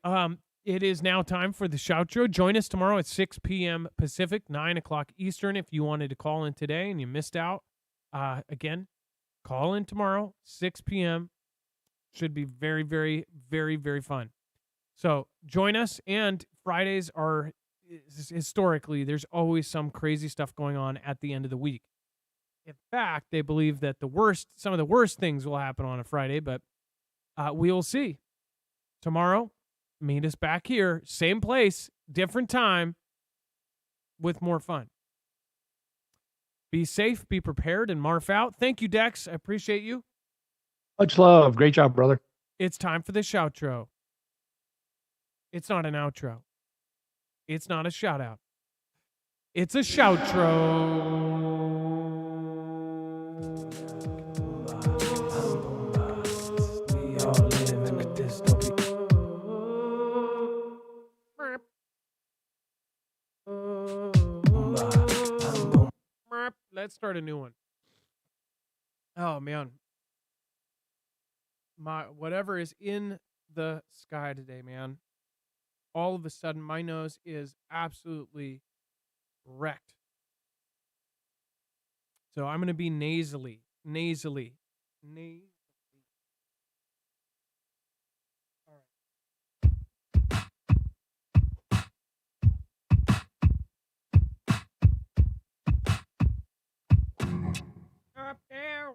it is now time for the Shoutro. Join us tomorrow at 6 p.m. Pacific, 9 o'clock Eastern. If you wanted to call in today and you missed out, again, call in tomorrow, 6 p.m. Should be very, very, very, very fun. So join us, and Fridays are, historically, there's always some crazy stuff going on at the end of the week. In fact, they believe that some of the worst things will happen on a Friday, but we will see. Tomorrow, meet us back here, same place, different time, with more fun. Be safe, be prepared, and Marf out. Thank you, Dex. I appreciate you. Much love. Great job, brother. It's time for the shoutro. It's not an outro. It's not a shout out. It's a shoutro. We all live in a dystopia. Let's start a new one. Oh man. Whatever is in the sky today, man. All of a sudden, my nose is absolutely wrecked. So I'm going to be nasally. All right. Up there.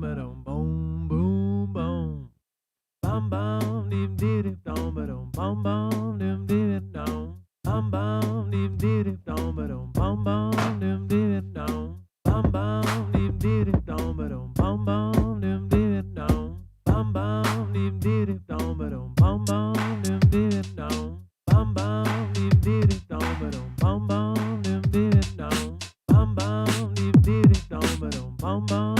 did it dom dom bum bum dim did it dom bum bum dim did it dom bum bum dim did it dom bum bum dim did it dom bum bum